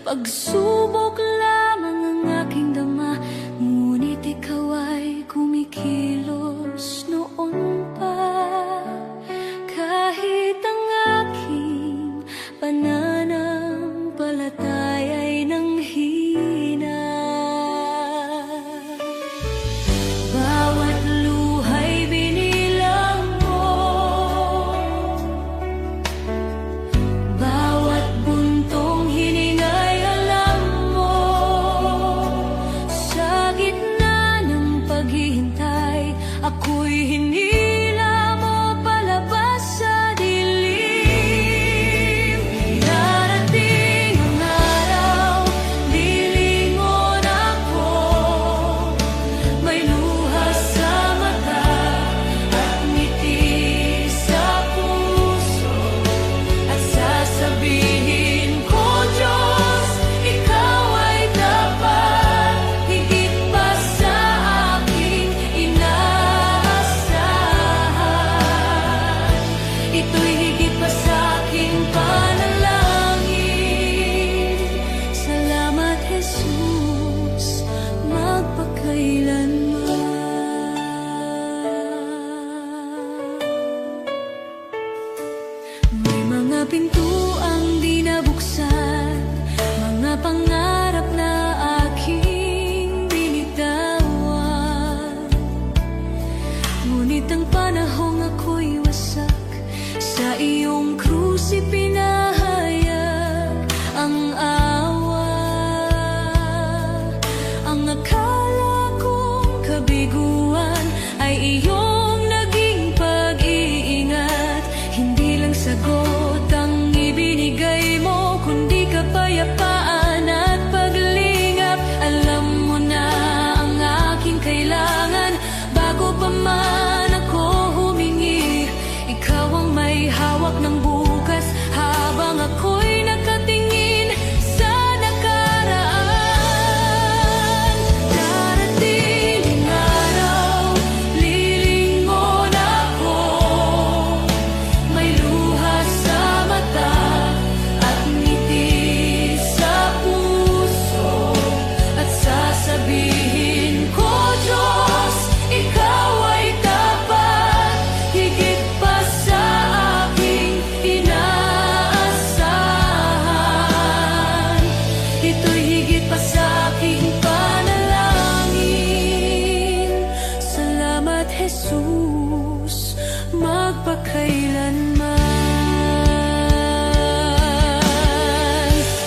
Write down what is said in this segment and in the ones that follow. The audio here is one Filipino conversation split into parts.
Pagsubok lamang ang aking dama, ngunit ikaw ay kumikilos noon pa. Kahit ang aking pananampalataya ay nanghina, bawat luha'y binilang mo, bawat buntong hininga'y alam mo. Sa gitna ng paghihintay, ako'y hinila mo palabas sa dilim. Darating ang araw, lilingon ako, may luha sa mata at ngiti sa puso, at sasabihin ko, Diyos, ikaw ay tapat, higit pa sa aking inaasahan. Ito'y higit pa sa aking panalangin. Salamat, Jesus, magpakailanman. May mga pintuang di nabuksan, mga pangarap na aking binitawan. Ngunit ang panahong ako'y wasak, sa iyong krus ipinahayag ang awa. Ang akala kong kabiguan ay iyong naging pag-iingat. Hindi lang sagot ang ibinigay mo, kundi kapayapaan at paglingap. Alam mo na ang aking kailangan bago pa man ako humingi. Ikaw ang may hawak ng bukas habang ako'y nakatingin sa nakaraan. Darating ang araw, lilingon ako, may luha sa mata at ngiti sa puso, at sasabihin ko, Diyos, ikaw ay tapat, higit pa sa aking inaasahan. Ito'y higit pa sa aking panalangin. Salamat, Jesus, magpakailanman.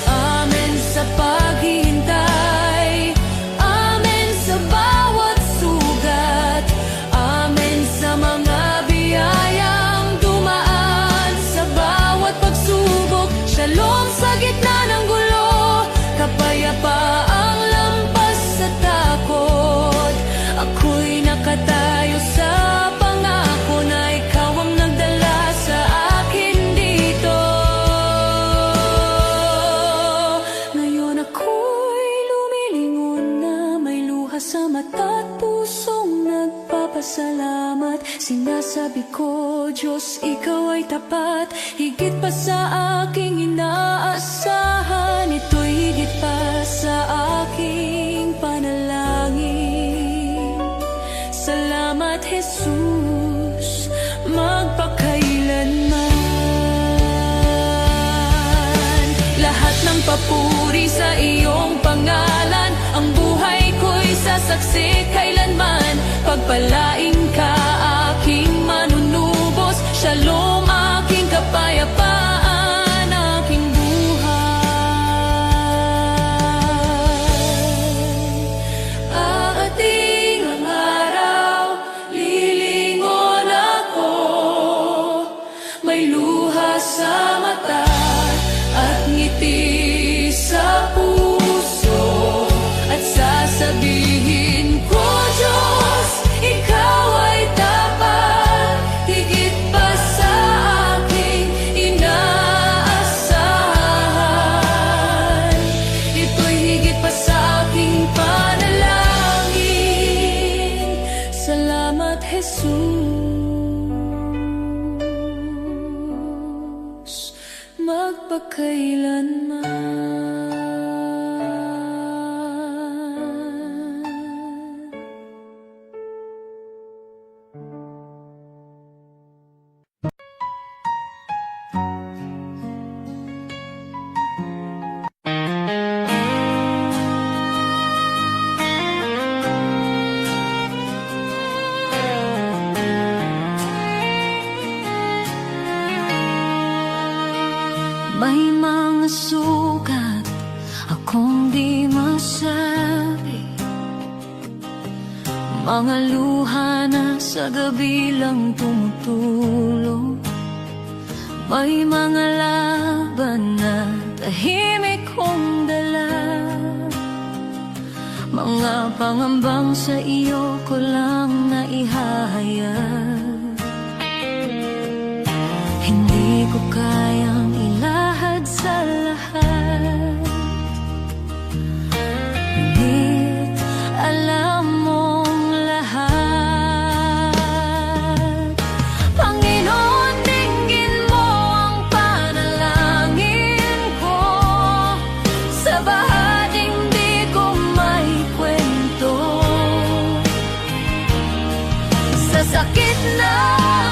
Amen sa paghihintay, amen sa bawat sugat, amen sa mga biyayang dumaan sa bawat pagsubok. Shalom sa gitna ng gulo, kapayapaang lampas sa takot. Ako'y nakatayo sa pangako na ikaw ang nagdala sa akin dito. Ngayon ako'y lumilingon na, may luha sa mata at pusong nagpapasalamat. Sinasabi ko, Diyos, ikaw ay tapat, higit pa sa aking inaasahan. Ito'y higit pa sa aking panalangin. Salamat, Jesus, magpakailanman. Lahat ng papuri sa iyong pangalan, ang buhay ko'y sasaksi kailanman. Pagpalain ka, aking manunubos, shalom, aking kapayapaan, aking buhay. Aating ang araw, lilingon ako, may luha sa mata at ngiti sa puso, at sasabihin ko, Diyos, ikaw ay tapat, higit pa sa aking inaasahan. Ito'y higit pa sa aking panalangin. Salamat, Jesus, magpakailanman. Mga luha na sa gabi lang tumutulong. May mga laban na tahimik kong dala. Mga pangambang sa iyo ko lang naihahayag. Hindi ko kayang ilahad sa lahat. Ngunit alam mong lahat. Panginoon, dinggin mo ang panalangin ko. Sa bahaging di ko may kwento. Sa sakit na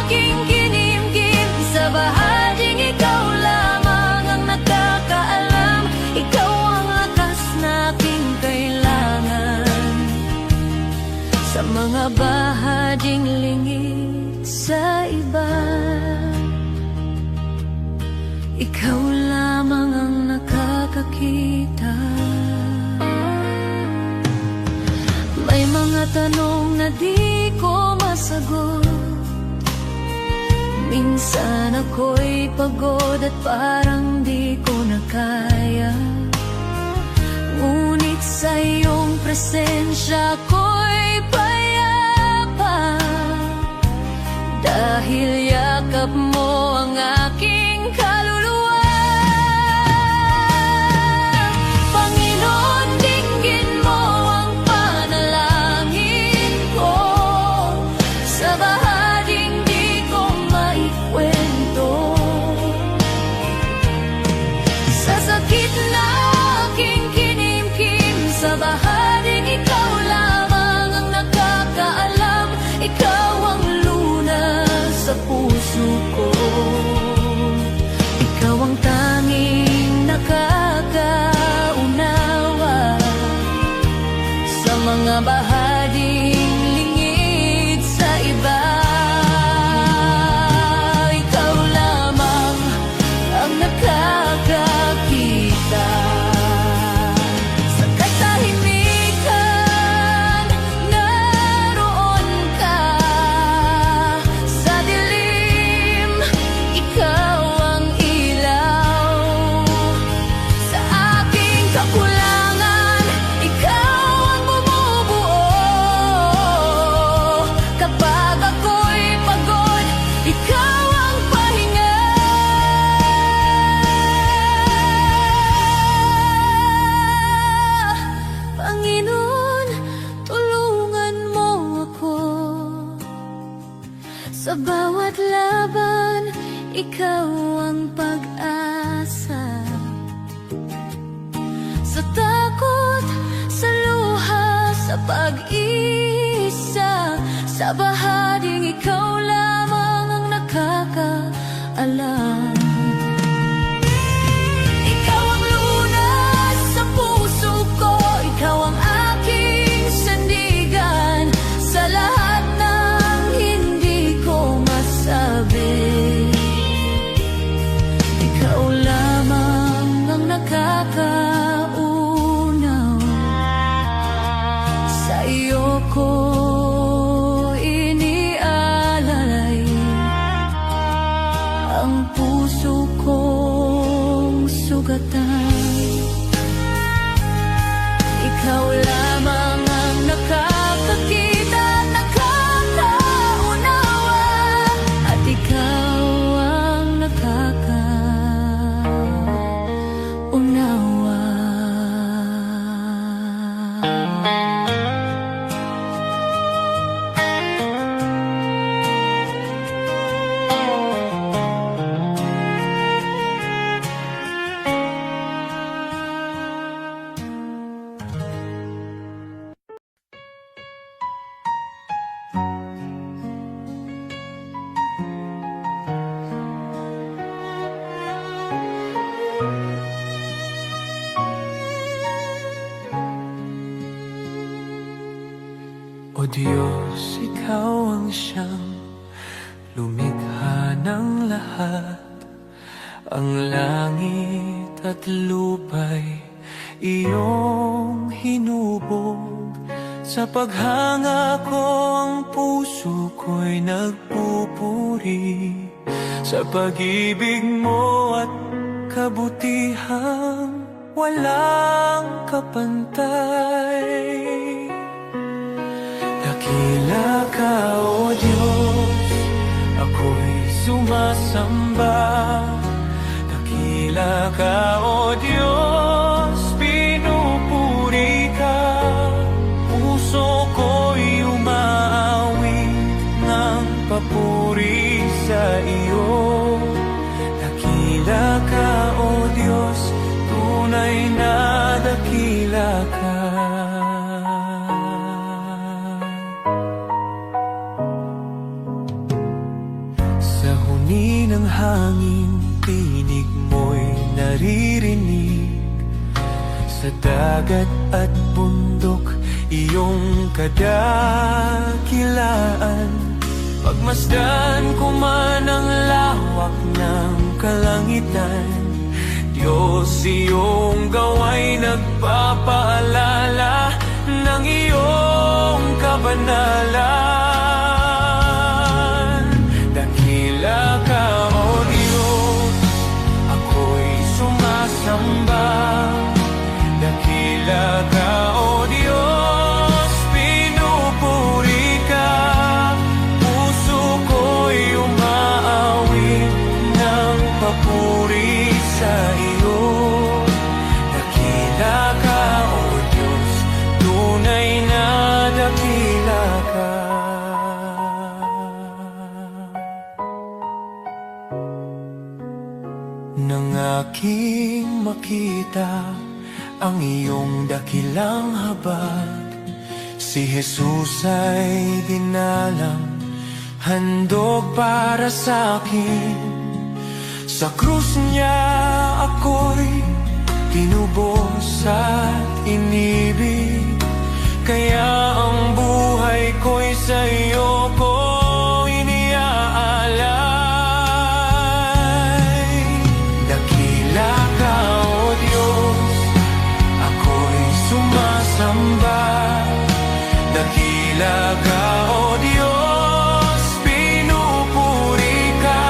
aking kinimkim, sa bahaging ikaw lamang ang nakakaalam. Ikaw ang lakas na aking kailangan. Sa mga bahaging lingid sa iba, ikaw lamang ang nakakakita. May mga tanong na di ko masagot. Minsan ako'y pagod at parang di ko na kaya. Ngunit sa iyong presensya ko'y payapa. Dahil yakap mo ang aking kaluluwa. Panginoon, dinggin mo ang panalangin ko. Sa bahaging di ko maikwento. Sa sakit na aking kinimkim, sa bahaging ikaw lamang ang nakakaalam. Ikaw ang lunas sa puso ko. Ikaw ang tanging nakakaunawa sa mga bahaging lingid sa iba. Ikaw lamang ang nakakakita. Sa katahimikan, naroon ka. Sa dilim, ikaw ang ilaw. Sa aking kakulangan, ikaw ang bumubuo. Kapag ako'y pagod, ikaw ang pahinga. Panginoon, tulungan mo ako. Sa bawat laban, ikaw ang pag-asa. Sa takot, sa luha, sa pag-isa, sa bahaging ikaw lamang ang nakakaalam. Ikaw ang lunas sa puso ko. Ikaw ang aking sandigan. Sa lahat ng hindi ko masabi, ikaw lamang ang nakakaunaw. Sa iyo ko inialalay ang puso kong sugatan. Ikaw lamang ang nakakakita, nakakaunawa, at ikaw ang nakakaunawa. O Diyos, Ikaw ang siyang lumikha ng lahat. Ang langit at lupa'y iyong hinubog. Sa paghanga ko ang puso ko'y nagpupuri sa pag-ibig mo at kabutihang walang kapantay. Dakila ka, O Diyos, ako'y sumasamba. Dakila ka, O Diyos, pinupuri ka. Puso ko'y umaawit ng papuri sa iyo. Dakila ka, O Diyos, tunay na dakila ka. Sa huni ng hangin, tinig mo'y naririnig. Sa dagat at bundok, iyong kadakilaan. Pagmasdan ko man ang lawak ng kalangitan, Diyos, iyong gawa'y nagpapaalala ng iyong kabanalan. Dakila ka, O Diyos, ako'y sumasamba. Dakila ka, O Diyos, pinupuri ka. Puso ko'y umaawit ng papuri sa iyo. Dakila ka, O Diyos, tunay na dakila ka. Nang aking makita ang iyong dakilang habag, si Jesus ay dinalang, handog para sa akin. Sa krus niya ako'y tinubos at inibig, kaya ang buhay ko'y sa iyo ko iniaalay. Dakila ka, O Diyos, ako'y sumasamba. Dakila ka, O Diyos, pinupuri ka.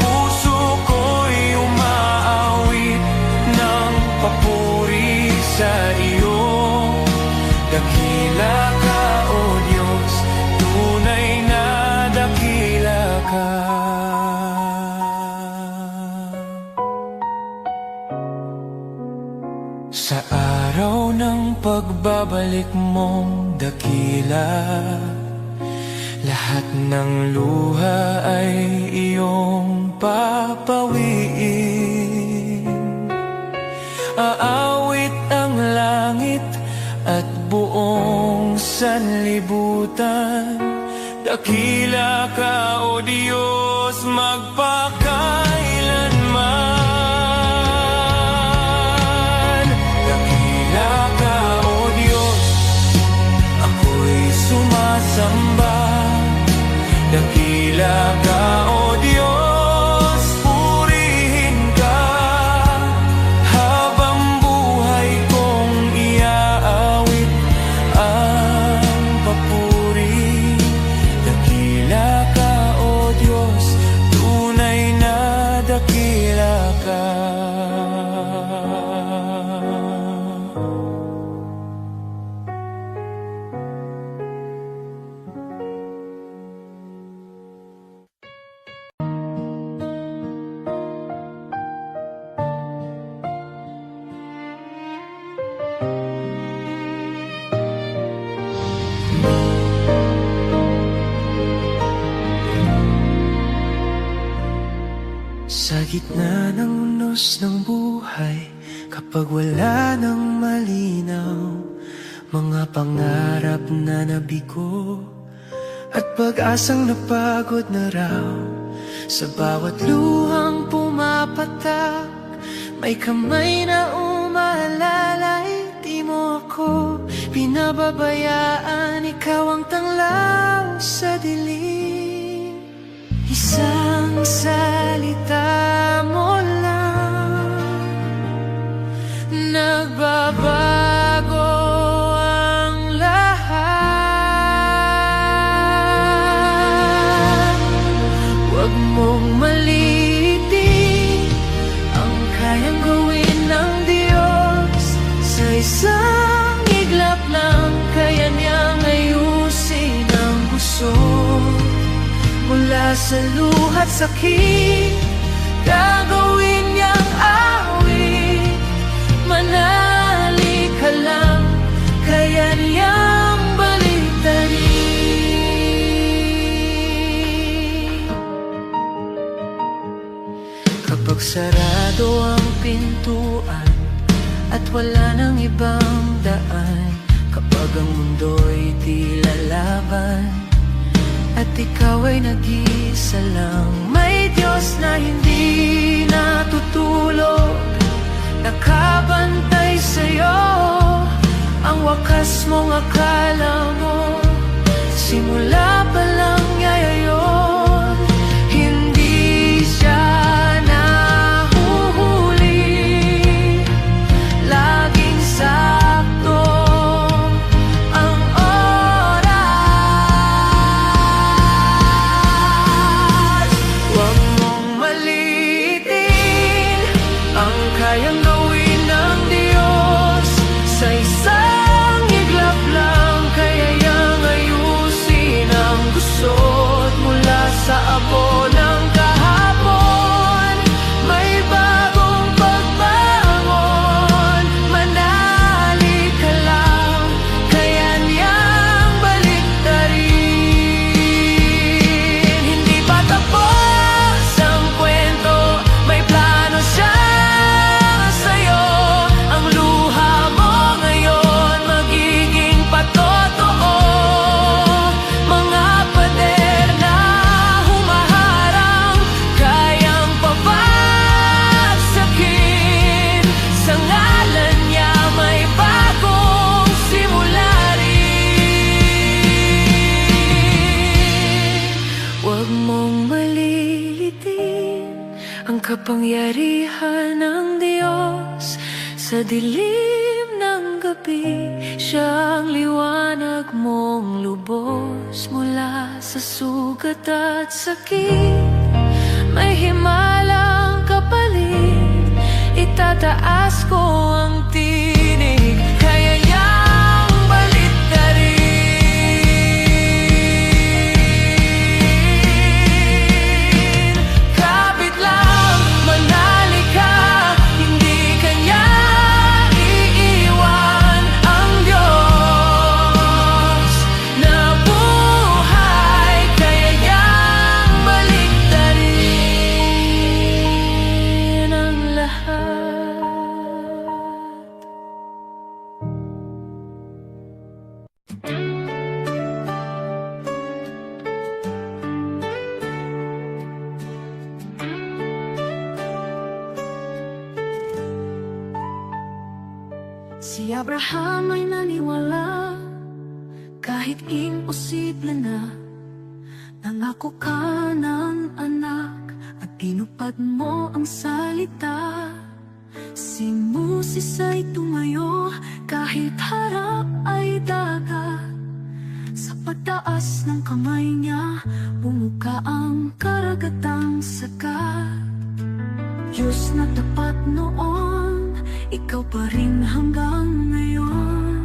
Puso ko'y umaawit ng papuri sa iyo. Dakila ka, O Diyos, tunay na dakila ka. Sa araw ng pagbabalik mong dakila, lahat ng luha ay iyong papawiin. Aawit ang langit at buong sanlibutan. Dakila ka, O Diyos, magpakailanman. Dakila ka, O Diyos, ako'y sumasamba. Dakila ka, O Diyos, purihin ka. Habang buhay kong iaawit ang papuri. Dakila ka, O Diyos, tunay na dakila ka. Sa gitna ng unos ng buhay, kapag wala nang malinaw, mga pangarap na nabigo at pag-asang napagod na raw. Sa bawat luhang pumapatak, may kamay na umaalalay. Di mo ako pinababayaan, ikaw ang tanglaw sa dilim. Isang salita mo lang, nagbabago ang lahat. mula sa luha't sakit, gagawin niyang awit. Manali ka lang, kaya niyang baliktarin. Kapag sarado ang pintuan at wala nang ibang daan, kapag ang mundo'y di lalaban at ikaw ay nag-iisa lang, may Diyos na hindi natutulog, nakabantay sa'yo. Ang wakas mong akala mo, simula pa lang niya yun. Hindi siya nahuhuli, laging sakto ang oras. Huwag mong maliitin ang kayang gawin ng Diyos. Sa isang iglap lang, kaya niyang ayusin ang gusot. Mula sa abo ng kahapon, may bagong pagbangon. Manali ka lang, kaya niyang baliktarin. Hindi pa tapos ang kwento, may plano siya sa'yo. Ang luha mo ngayon magiging patotoo. Mga pader na humaharang, kayang pabagsakin. Sa ngalan niya may bagong simula rin. Huwag mong malilitin ang kapangyarihan ng Diyos. Sa dilim ng gabi, siya ang liwanag mong lubos. Mula sa sugat at sakit, may himalang kapalit. Itataas ko ang tinig, kaya niyang baliktarin. Kapit lang, manali ka, hindi kanya iiwan. Ang Diyos na buhay, kaya niyang baliktarin ang lahat. Si Abraham ay naniwala, kahit imposible na. Nangako ka ng anak at tinupad mo ang salita. Si Moses ay tumayo kahit harap ay dagat. Sa pagtaas ng kamay niya, bumuka ang karagatang sagat. Diyos na tapat noon, ikaw pa rin hanggang ngayon.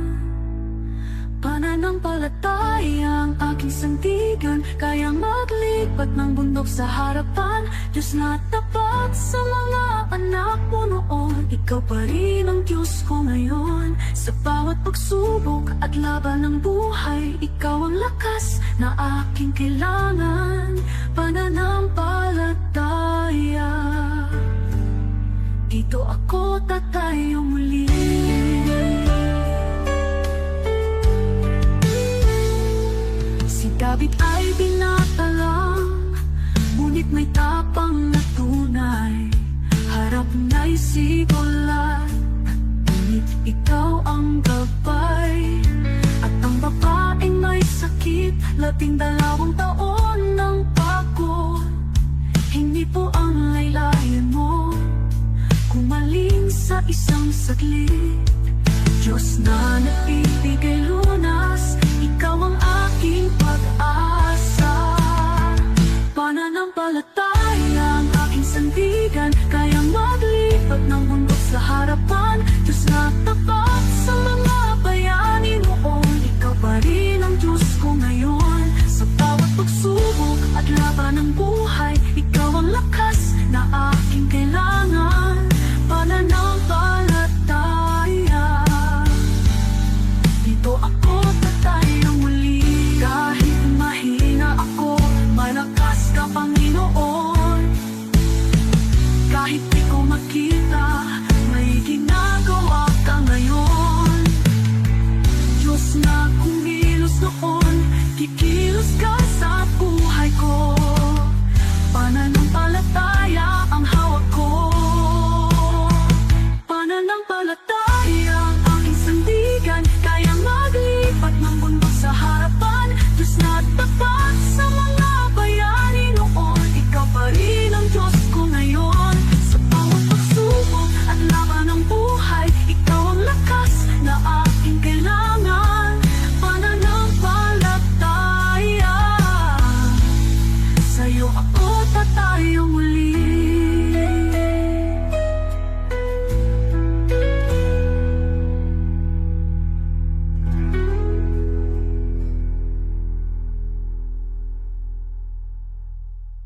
Pananampalataya ang aking sandigan, kaya maglipat ng bundok sa harapan. Diyos na tapat sa mga anak mo noon, ikaw pa rin ang Diyos ko ngayon. Sa bawat pagsubok at laban ng buhay, ikaw ang lakas na aking kailangan. Pananampalataya, dito ako tatayo muli. Si David ay binata lang, ngunit may tapang na tunay. Harap na'y si Goliath, ngunit ikaw ang gabay. At ang babaeng may sakit, 12 taon ng pagod. Hindi po ang laylayan mo, kumaling sa isang saglit. Diyos na nagbibigay lunas, ikaw ang aking pag-asa. Pananampalataya ang aking sandigan, kaya maglipat ng bundok sa harapan. Diyos na tapat sa mga bayani noon, ikaw pa rin ang Diyos ko ngayon. Sa bawat pagsubok at laban laban ng buhay, ikaw ang lakas na aking kailangan. Pananampalataya, dito ako tatayong muli. Kahit mahina ako, malakas ka Panginoon. Kahit di ko makita, may ginagawa ka ngayon. Diyos na kumilos noon, kikilos ka sa buhay ko. Pananampalataya ang hawak ko. Pananampalataya ang aking sandigan, kaya maglipat ng bundok sa harapan. Diyos na tapat sa mga bayani noon, ikaw pa rin ang Diyos ko ngayon. Sa bawat pagsubok at laban ng buhay, ikaw ang lakas na aking kailangan. Pananampalataya, sa'yo ako tatayo muli.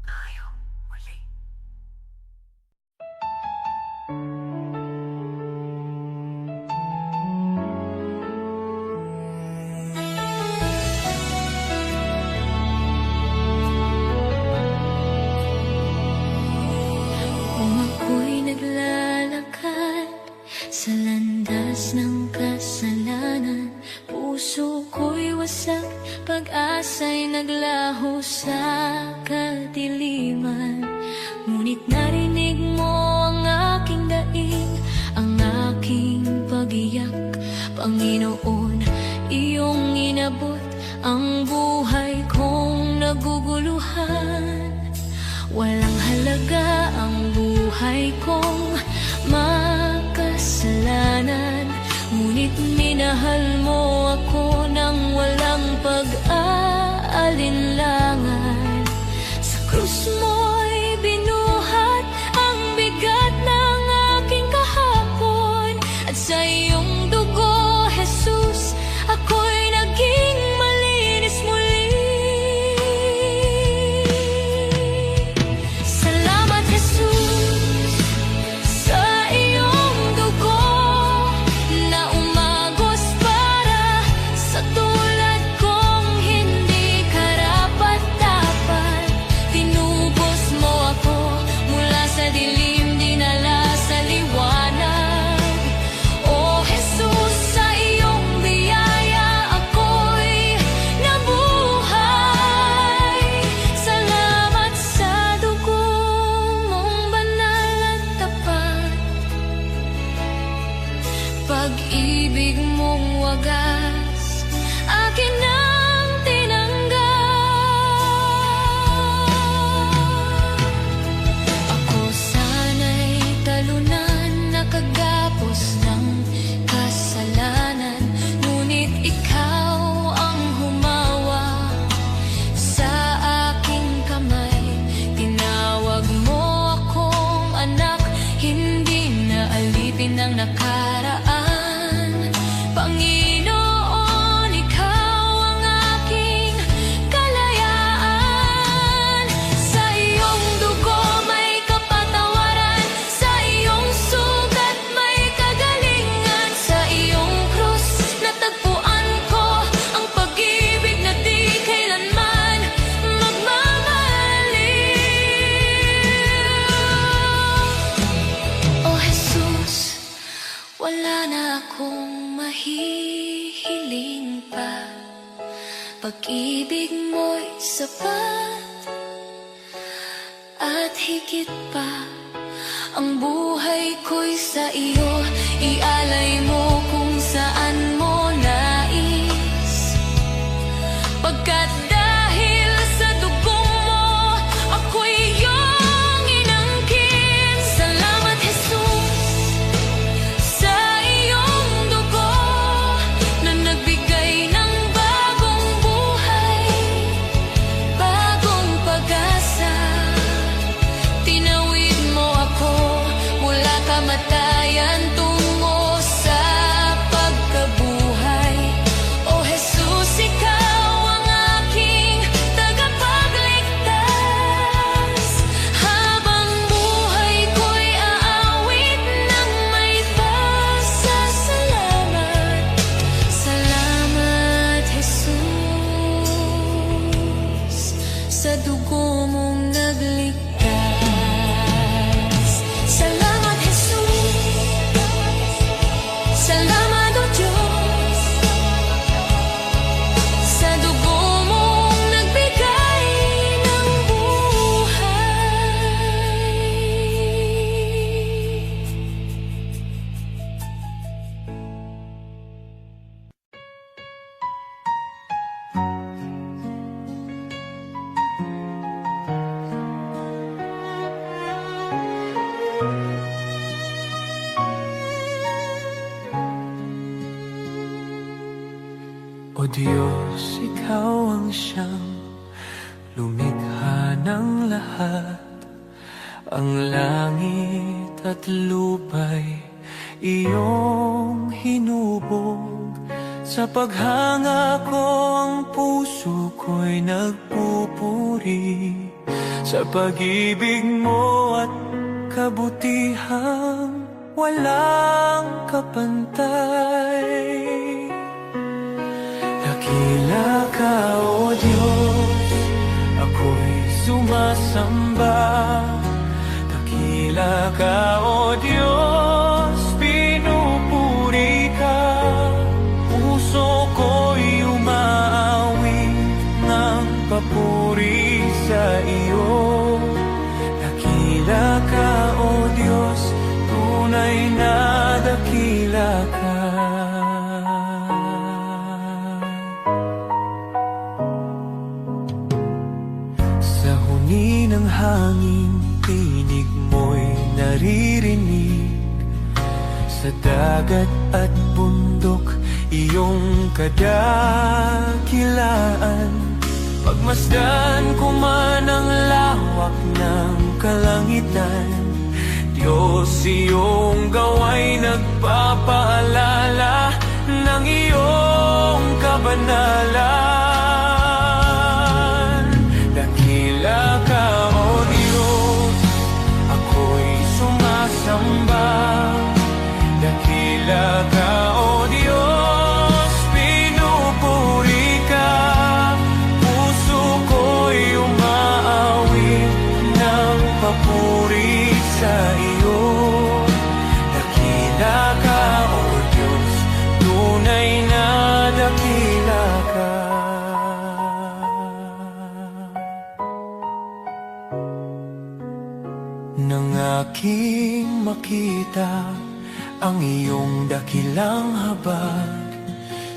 Tayo muli. Kung ako'y naglalakad sa landas ng kasalanan, puso ko'y wasak, pag-asa'y naglaho sa kadiliman. Ngunit narinig mo ang aking daing, ang aking pag-iyak. Panginoon, iyong inabot ang buhay kong naguguluhan. Walang halaga ang buhay kong makasalanan, ngunit minahal mo ako ng walang pag-aalinlangan. Sa krus mo'y binuhat ang bigat ng aking kahapon, at sa iyong dugo, Jesus, ako'y naging malinis muli. Salamat, Jesus, sa iyong dugo na umagos para sa tulad kong hindi karapat-dapat. Tinubos mo ako mula sa dilim, dinala sa liwanag. O Jesus, sa iyong biyaya ako'y nabuhay. Salamat sa dugo mong banal at tapat, pag-ibig mong wagas, akin ang tinanggap. Ako sana'y talunan, nakagapos ng kasalanan, ngunit ikaw ang humawak sa aking kamay. Tinawag mo akong anak, hindi na alipin ng nakaraan. Panginoon, ikaw ang aking kalayaan. Sa iyong dugo may kapatawaran, sa iyong sugat may kagalingan. Sa iyong krus natagpuan ko ang pag-ibig na di kailanman magmamaliw. O Jesus, wala na akong mahihiling pa, pag-ibig mo'y sapat at higit pa. Ang buhay ko'y sa iyo, ialay mo kung saan mo nais. Pagkat dahil sa dugong mo, ako'y iyong inangkin. Salamat, Jesus, sa iyong dugo na nagbigay ng bagong buhay, bagong pag-asa. Tinawid mo ako mula kamatayan tungo sa pagkabuhay. sa dugo mong nagligtas. Salamat, Jesus. Salamat, O Diyos, sa dugo mong nagbigay ng buhay. O Diyos, Ikaw ang siyang lumikha ng lahat. Ang langit at lupa'y iyong hinubog. Sa paghanga ko ang puso ko'y nagpupuri sa pag-ibig mo at kabutihang walang kapantay. Dakila ka, O Diyos, ako'y sumasamba. Dakila ka, O Diyos, pinupuri ka. Puso ko'y umaawit ng papuri sa iyo. Dakila ka, O Diyos, tunay na dakila ka. Sa huni ng hangin, tinig mo'y naririnig. Sa dagat at bundok, iyong kadakilaan. Pagmasdan ko man ang lawak ng kalangitan, Diyos, iyong gawa'y nagpapaalala ng iyong kabanalan. Dakila ka, O Diyos, ako'y sumasamba. Dakila ka, O Diyos, pinupuri ka. Puso ko'y umaawit ng papuri sa iyo. Dakila ka, O Diyos, tunay na dakila ka. Nang aking makita ang iyong dakilang habag,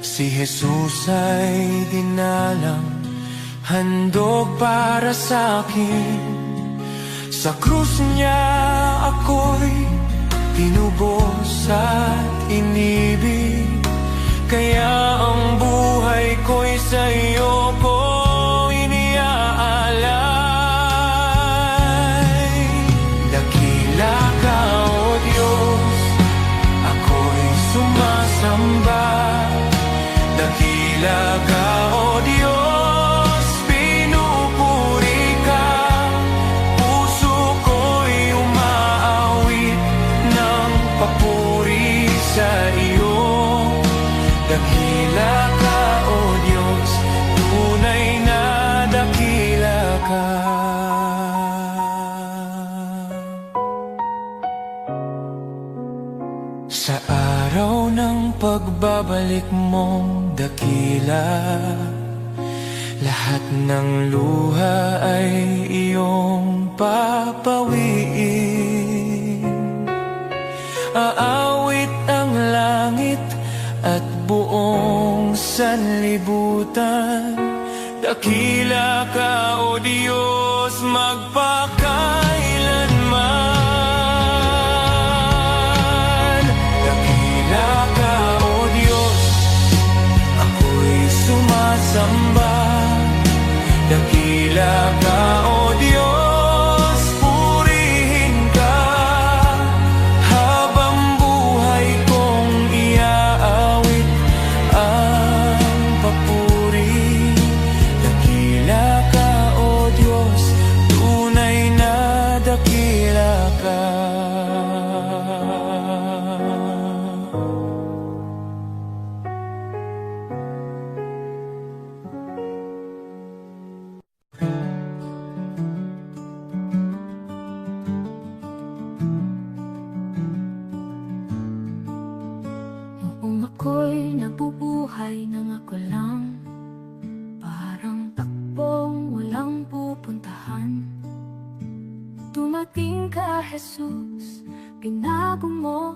si Jesus ay dinalang, handog para sa akin. Sa krus niya ako'y tinubos at inibig, kaya ang buhay ko'y sa iyo ko iniaalay. Dakila ka, O Diyos, ako'y sumasamba. Dakila ka, O Diyos, pinupuri ka. Puso ko'y umaawit ng papuri sa iyo. Dakila ka, O Diyos, tunay na dakila ka. Sa araw ng pagbabalik mong dakila, lahat ng luha ay iyong papawiin. Aawit ang langit at buong sanlibutan. Dakila ka, O Diyos, magpakailanman. Dakila ka, O Diyos, ako'y sumasamba. Dakila ka, O Diyos, purihin ka. Habang buhay kong iaawit ang papuri. Dakila ka, O Diyos, tunay na dakila ka. ka, Jesus. Binago mo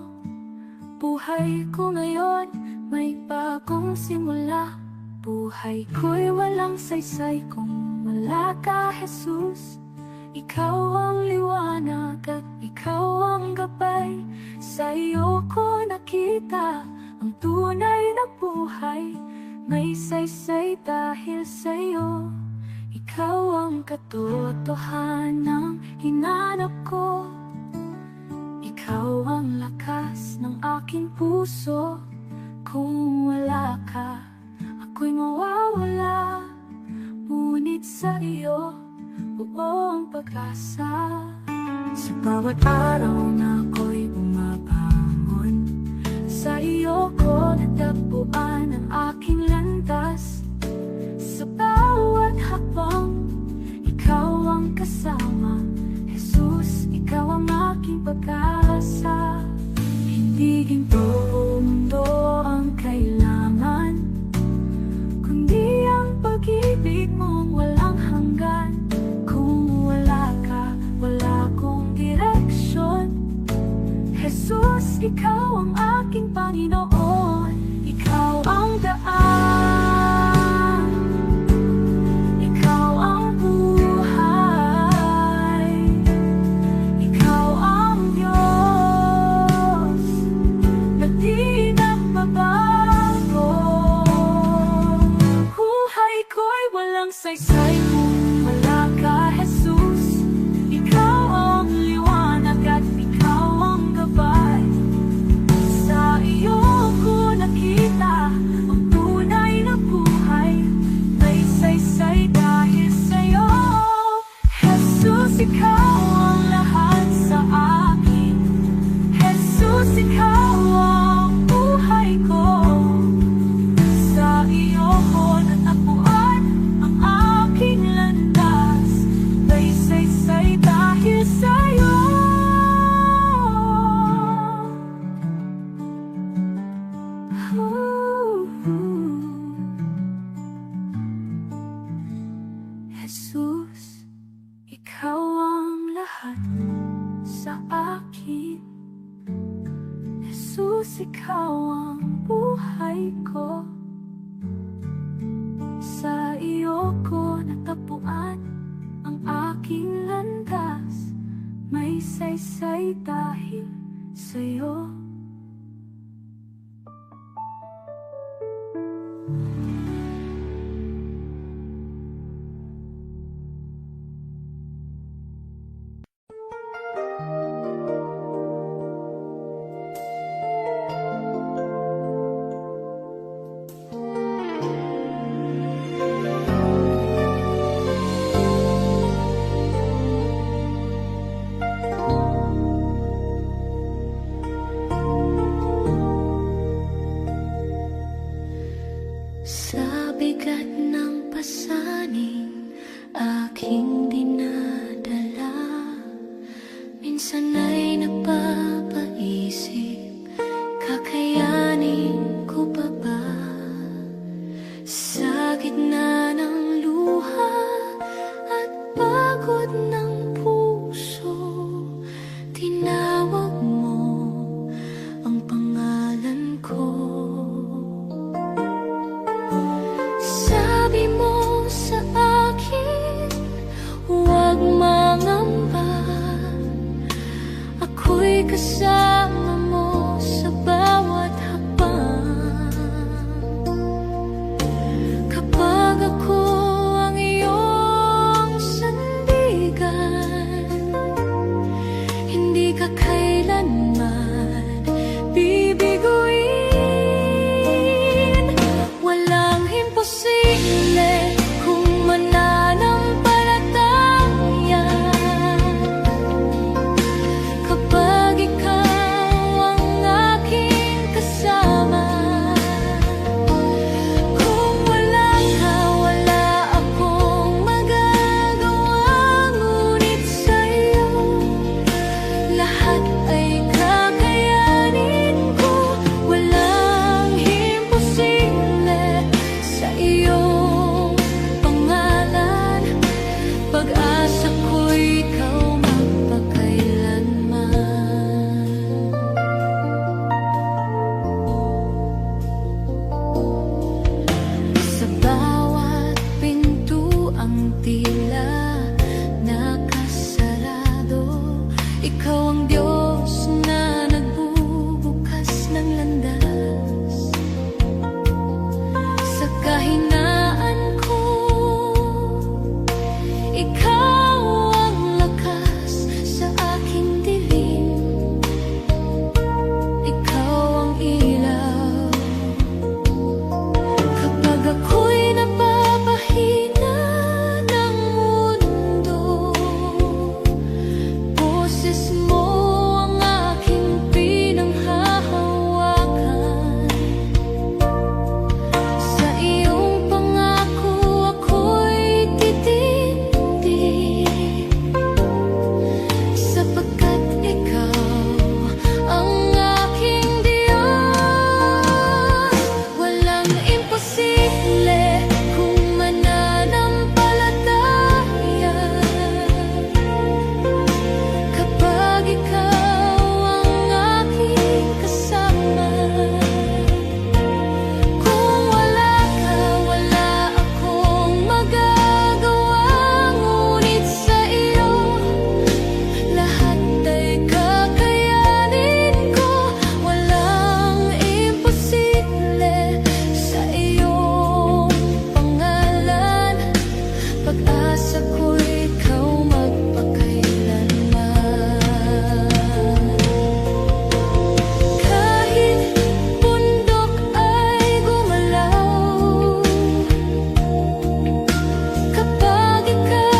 buhay ko ngayon, may bagong simula. Buhay ko'y walang saysay kung wala ka, Jesus. Ikaw ang liwanag at ikaw ang gabay. Sa iyo ko nakita ang tunay na buhay. May saysay dahil sa iyo. Ikaw ang katotohanang hinanap ko. Ikaw ang lakas ng aking puso. Kung wala ka, ako'y mawawala. Ngunit sa iyo, buong pag-asa. Sa bawat araw na ako'y bumabangon, sa iyo ko natagpuan ang aking landas. Sa bawat hakbang, ikaw ang kasama. Jesus, ikaw ang aking pag-asa. Hindi ginto o mundo ang kailangan, kundi ang pag-ibig mong walang hanggan. Kung wala ka, wala akong direksyon. Jesus, ikaw ang aking Panginoon. Ikaw ang daan, ikaw ang buhay, ikaw ang Diyos na di nagbabago. Buhay ko'y walang saysay kung wala ka, Jesus. Ikaw ang liwanag at ikaw ang gabay. Sa iyo ko nakita ang tunay na buhay. May saysay dahil sa'yo. Jesus, ikaw ang lahat sa akin. Jesus, ikaw ang buhay ko. Sa iyo ko natagpuan ang aking landas. May saysay dahil sa'yo. Jesus, ikaw ang lahat sa akin. Jesus, ikaw ang buhay ko. Sa iyo ko natagpuan ang aking landas. May saysay dahil sa'yo. Sa bigat ng pasaning aking dinadala, minsan ay napapaisip, kakayanin ko pa ba? Sa gitna ng luha at pagod ng puso, tinawag mo ang pangalan ko. Sabi mo sa akin, huwag mangamba. Ako'y kasama mo sa bawat hakbang. Kapag ako ang iyong sandigan, hindi ka kailanman bibiguin. Walang imposible kung mananampalataya. Kapag ikaw ang aking kasama, kung wala ka, wala akong magagawa. Ngunit sa'yo, lahat ay kakayanin ko. Walang imposible sa iyong pangalan. Pag-asa ko'y ikaw magpakailanman. Ikaw ang lakas sa aking dilim, ikaw ang ilaw. Kapag ako'y napapahina ng mundo, boses mo ang aking pinanghahawakan. Sa iyong pangako ako'y titindig, sapagkat ikaw ang aking Diyos. Walang imposible kung mananampalataya, kapag ikaw ang aking kasama. Kung wala ka, wala akong magagawa, ngunit sa iyo lahat ay kakayanin ko. Walang imposible sa iyong pangalan, pag-asa ko'y ikaw magpakailanman. Kahit bundok ay gumalaw, kapag ikaw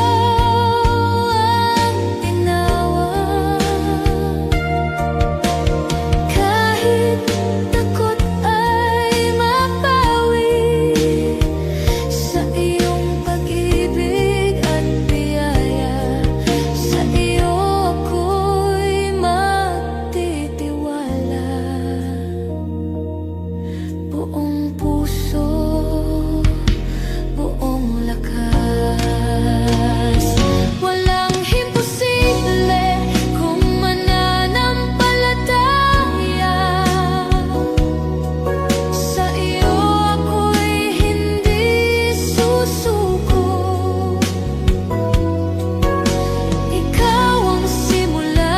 ang tinawag. Kahit takot ay mapawi sa iyong pag-ibig at biyaya. Sa iyo ako'y magtitiwala. Buong puso, buong lakas. Walang imposible kung mananampalataya. Sa iyo ako'y hindi susuko. Ikaw ang simula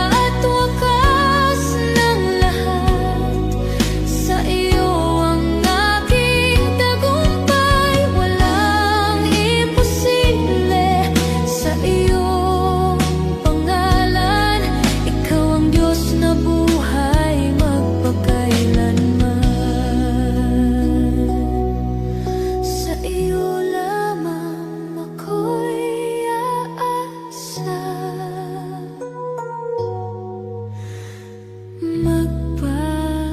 at wakas ng lahat. Sa iyo ang aking tagumpay. Walang imposible sa iyong pangalan. Ikaw ang Diyos na buhay magpakailanman. Sa iyo lamang ako'y aasa, magpakailanman.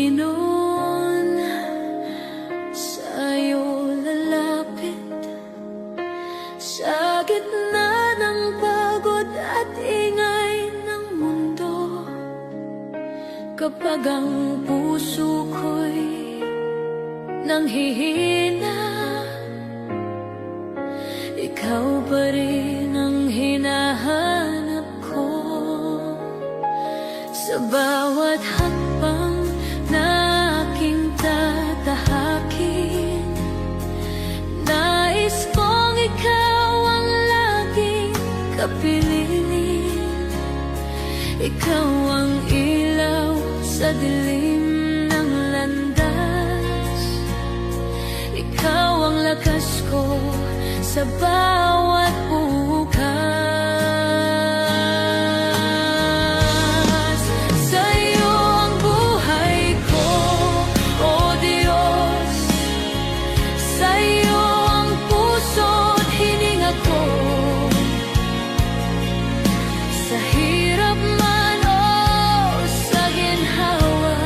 Panginoon, sa iyo lalapit, sa gitna ng pagod at ingay ng mundo. Kapag ang puso ko'y nanghihina, ikaw pa rin ang hinahanap ko. Sa bawat hakbang na aking tatahakin, nais kong ikaw ang laging kapiliin. Ikaw ang ilaw sa dilim ng landas, ikaw ang lakas ko sa bawat bukas. Sa iyo ang buhay ko, O Diyos. Sa iyo ang puso't hininga ko. Sa hirap man o sa ginhawa,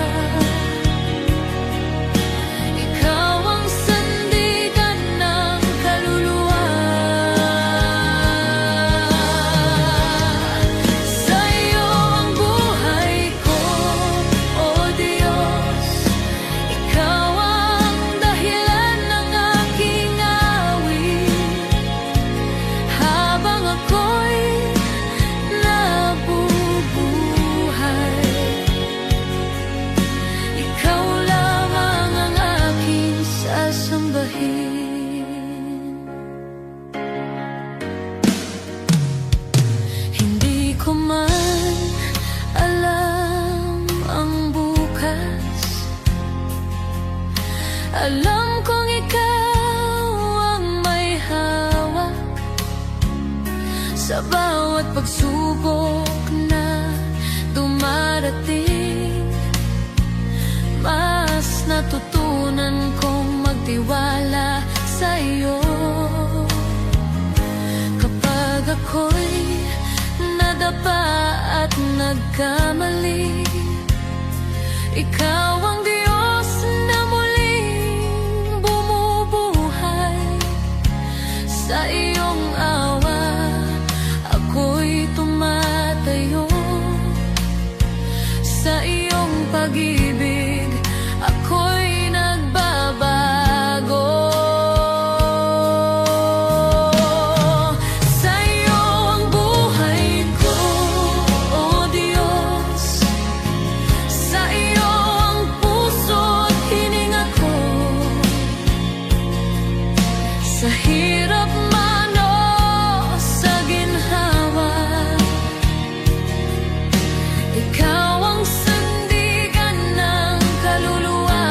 ikaw ang sandigan ng kaluluwa. bawat pagsubok na dumarating, mas natutunan kong magtiwala sa iyo. Kapag ako'y nadapa at nagkamali, ikaw ang Diyos na muling bumubuhay. Sa iyong awa ako'y tumatayo, sa iyong pag-ibig ako'y nagbabago. Sa iyo ang buhay ko, O Diyos. Sa iyo ang puso't hininga ko. Sa hirap man o sa ginhawa, ikaw ang sandigan ng kaluluwa.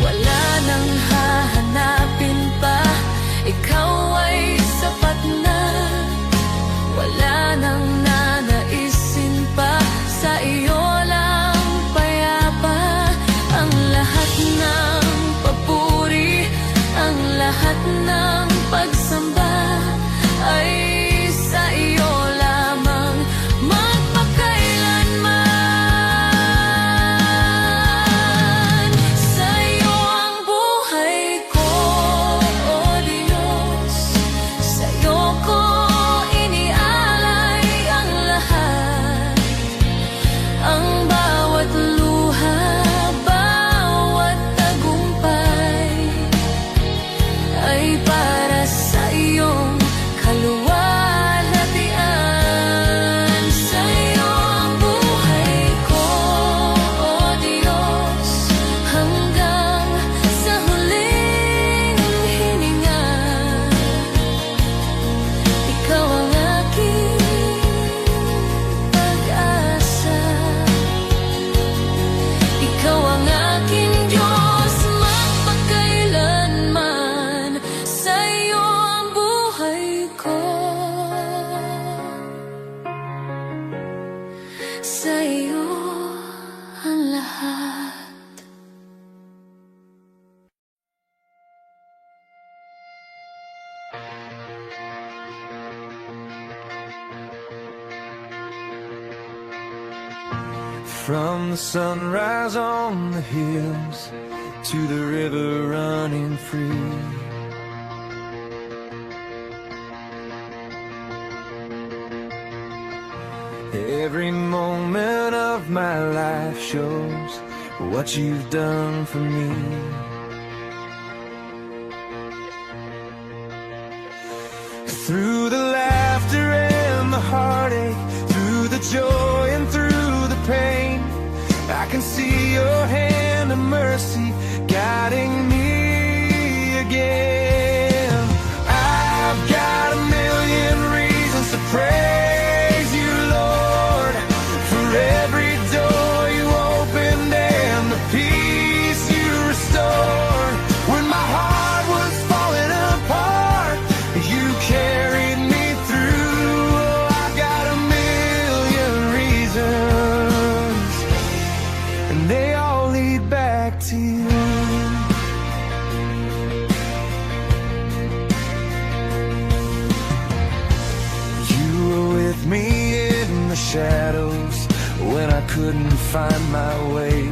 Wala nang hahanapin pa, ikaw ay sapat na. Wala nang nanaisin pa, sa iyo lang payapa. Ang lahat ng papuri, ang lahat ng pagsamba ay sa iyo lamang magpakailanman. Sa iyo ang buhay ko, O Diyos. Sa iyo ko inialay ang lahat. Ang bawat luha, bawat tagumpay ay para sa iyong kaluwalhatian. Sa iyo ang buhay ko, O Diyos, hanggang sa huling hininga. Ikaw ang aking pag-asa, ikaw ang aking Diyos magpakailanman. Sa iyo ang buhay ko, sa iyo ang lahat. From the sunrise on the hills to the river running free, every moment of my life shows what you've done for me. Through the laughter and the heartache, through the joy and through the pain, I can see your hand of mercy guiding me again. I've got a million reasons to praise you, Lord, for every door you opened and the peace you restored. When my heart was falling apart, you carried me through. Oh, I've got a million reasons, and they all lead back to you. You were with me in the shadows when I couldn't find my way.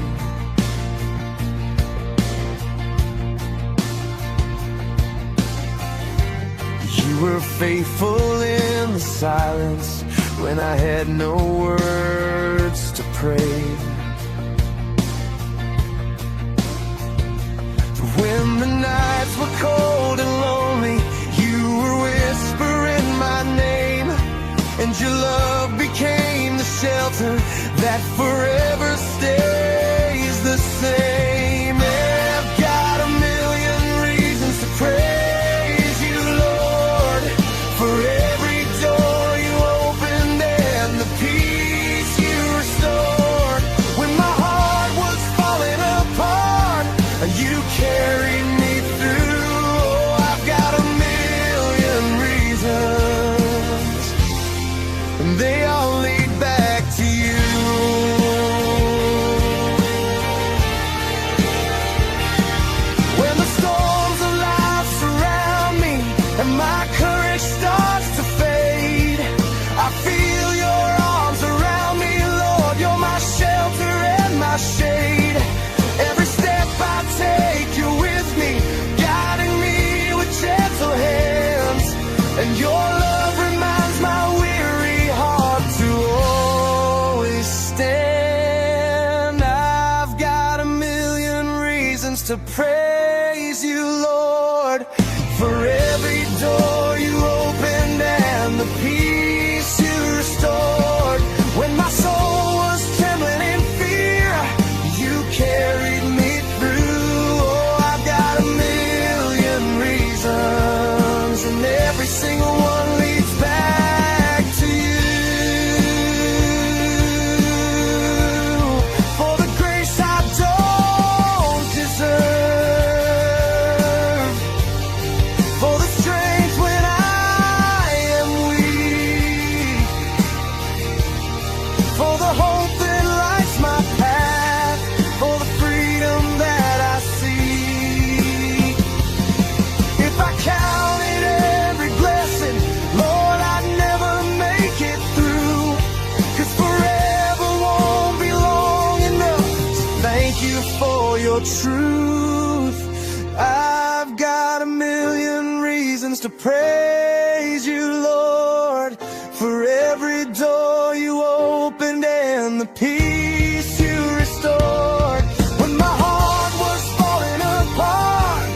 You were faithful in the silence when I had no words to pray. When the nights were cold and lonely, you were whispering my name, and your love became the shelter that forever stays the same. I've got a million reasons to praise you, Lord, for every door you opened and the peace you restored. to praise you, Lord, for every door you opened and the peace you restored. When my soul was trembling in fear, you carried me through. Oh, I've got a million reasons, and every single one leads back to you. For the grace I don't deserve, for the strength when I am weak, for the hope that lights my path, for the freedom that I see. If I counted every blessing, Lord, I'd never make it through, 'cause forever won't be long enough to thank you for your truth. I've got a million reasons to praise you, Lord, for every door you opened and the peace you restored. When my heart was falling apart,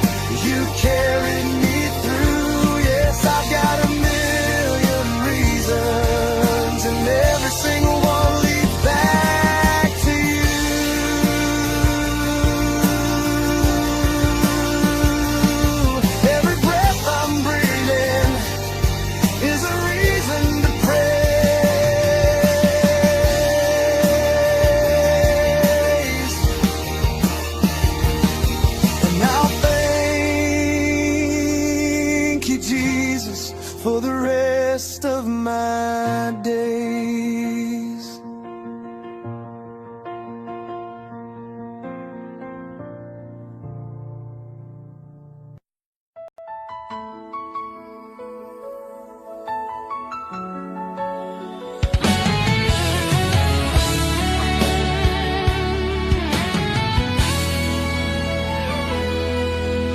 you carried me through. Yes, I've got a million reasons, and every single one leads back to you. Every breath I'm breathing is a reason to praise. And I'll thank you, Jesus, for the rest of my days.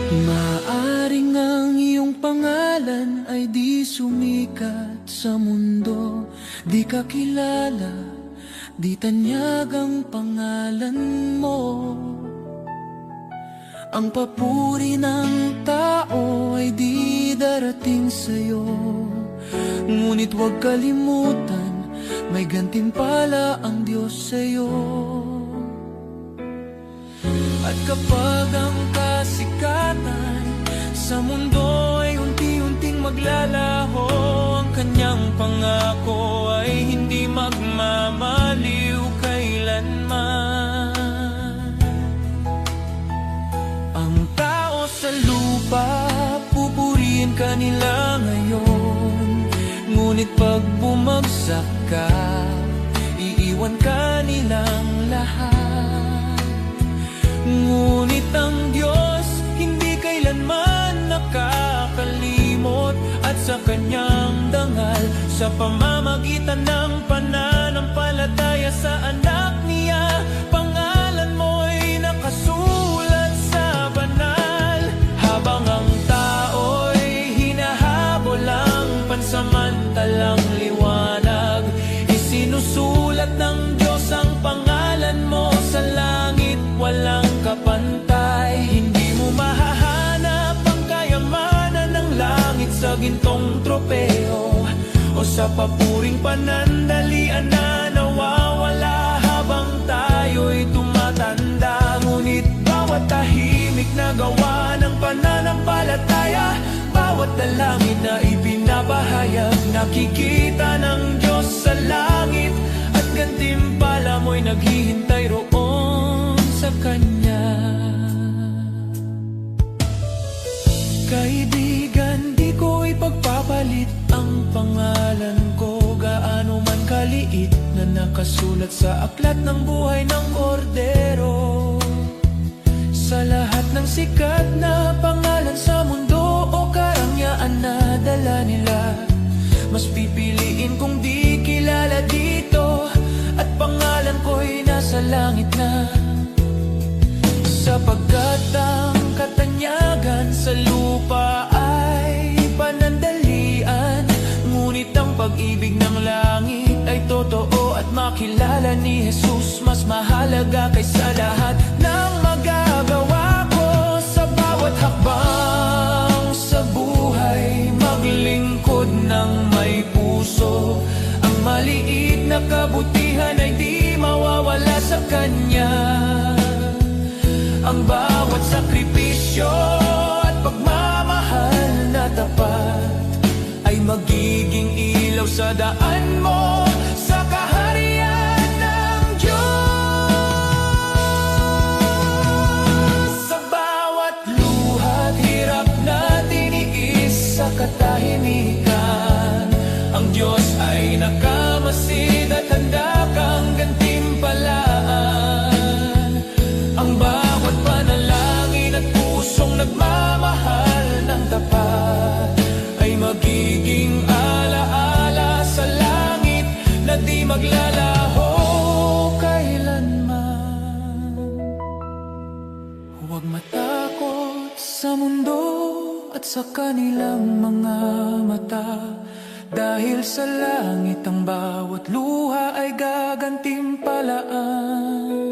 Maaring ang iyong pangalan ay di sumikat sa mundo, di ka kilala, di tanyag ang pangalan mo. Ang papuri ng tao ay di darating sa'yo, ngunit huwag kalimutan, may gantimpala ang Diyos sa'yo. At kapag ang kasikatan sa mundo ay unti-unting maglalaho, ang kanyang pangako ay hindi magmamaliw kailanman. Ang tao sa lupa, pupurihin ka nila ngayon, ngunit pag bumagsak ka, iiwan ka nilang lahat. Ngunit ang Diyos hindi kailanman nakakalimot, at sa kanyang dangal, sa pamamagitan ng pananampalataya sa anak niya, pangalan mo'y nakasulat sa banal. Habang ang tao'y hinahabol ang pansamantalang liwanag, isinusulat ng Diyos ang pangalan mo sa langit, walang kapantay. Hindi mo mahahanap ang kayamanan ng langit sa gintong tropeo, o sa papuring panandalian na nawawala habang tayo'y tumatanda. Ngunit bawat tahimik na gawa ng pananampalataya, bawat dalangin na ipinapahayag, nakikita ng Diyos sa langit, at gantimpala mo'y naghihintay roon sa Kanya. Kaibigan, di ko ipagpapalit ang pangalan ko, gaano man kaliit, na nakasulat sa aklat ng buhay ng Kordero. Sa lahat ng sikat na pangalan sa mundo o karangyaan na dala nila, mas pipiliin kong di kilala dito, at pangalan ko'y nasa langit na. Sapagkat ang katanyagan sa lupa ay panandalian, ngunit ang pag-ibig ng langit ay totoo, at makilala ni Jesus mas mahalaga kaysa lahat ng magagawa ko. likod ng may puso. Ang maliit na kabutihan ay di mawawala sa kanya. Ang bawat sakripisyo at pagmamahal na tapat ay magiging ilaw sa daan mo sa kaharian ng Diyos. Sa bawat luha't hirap na tiniis sa katahimikan, ang Diyos ay nakamasid at handa kang gantimpalaan. Ang bawat panalangin at pusong nagmamahal ng tapat ay magiging alaala sa langit na di maglalaho kailanman. Huwag matakot sa mundo at sa kanilang mga mata, dahil sa langit ang bawat luha ay gagantimpalaan.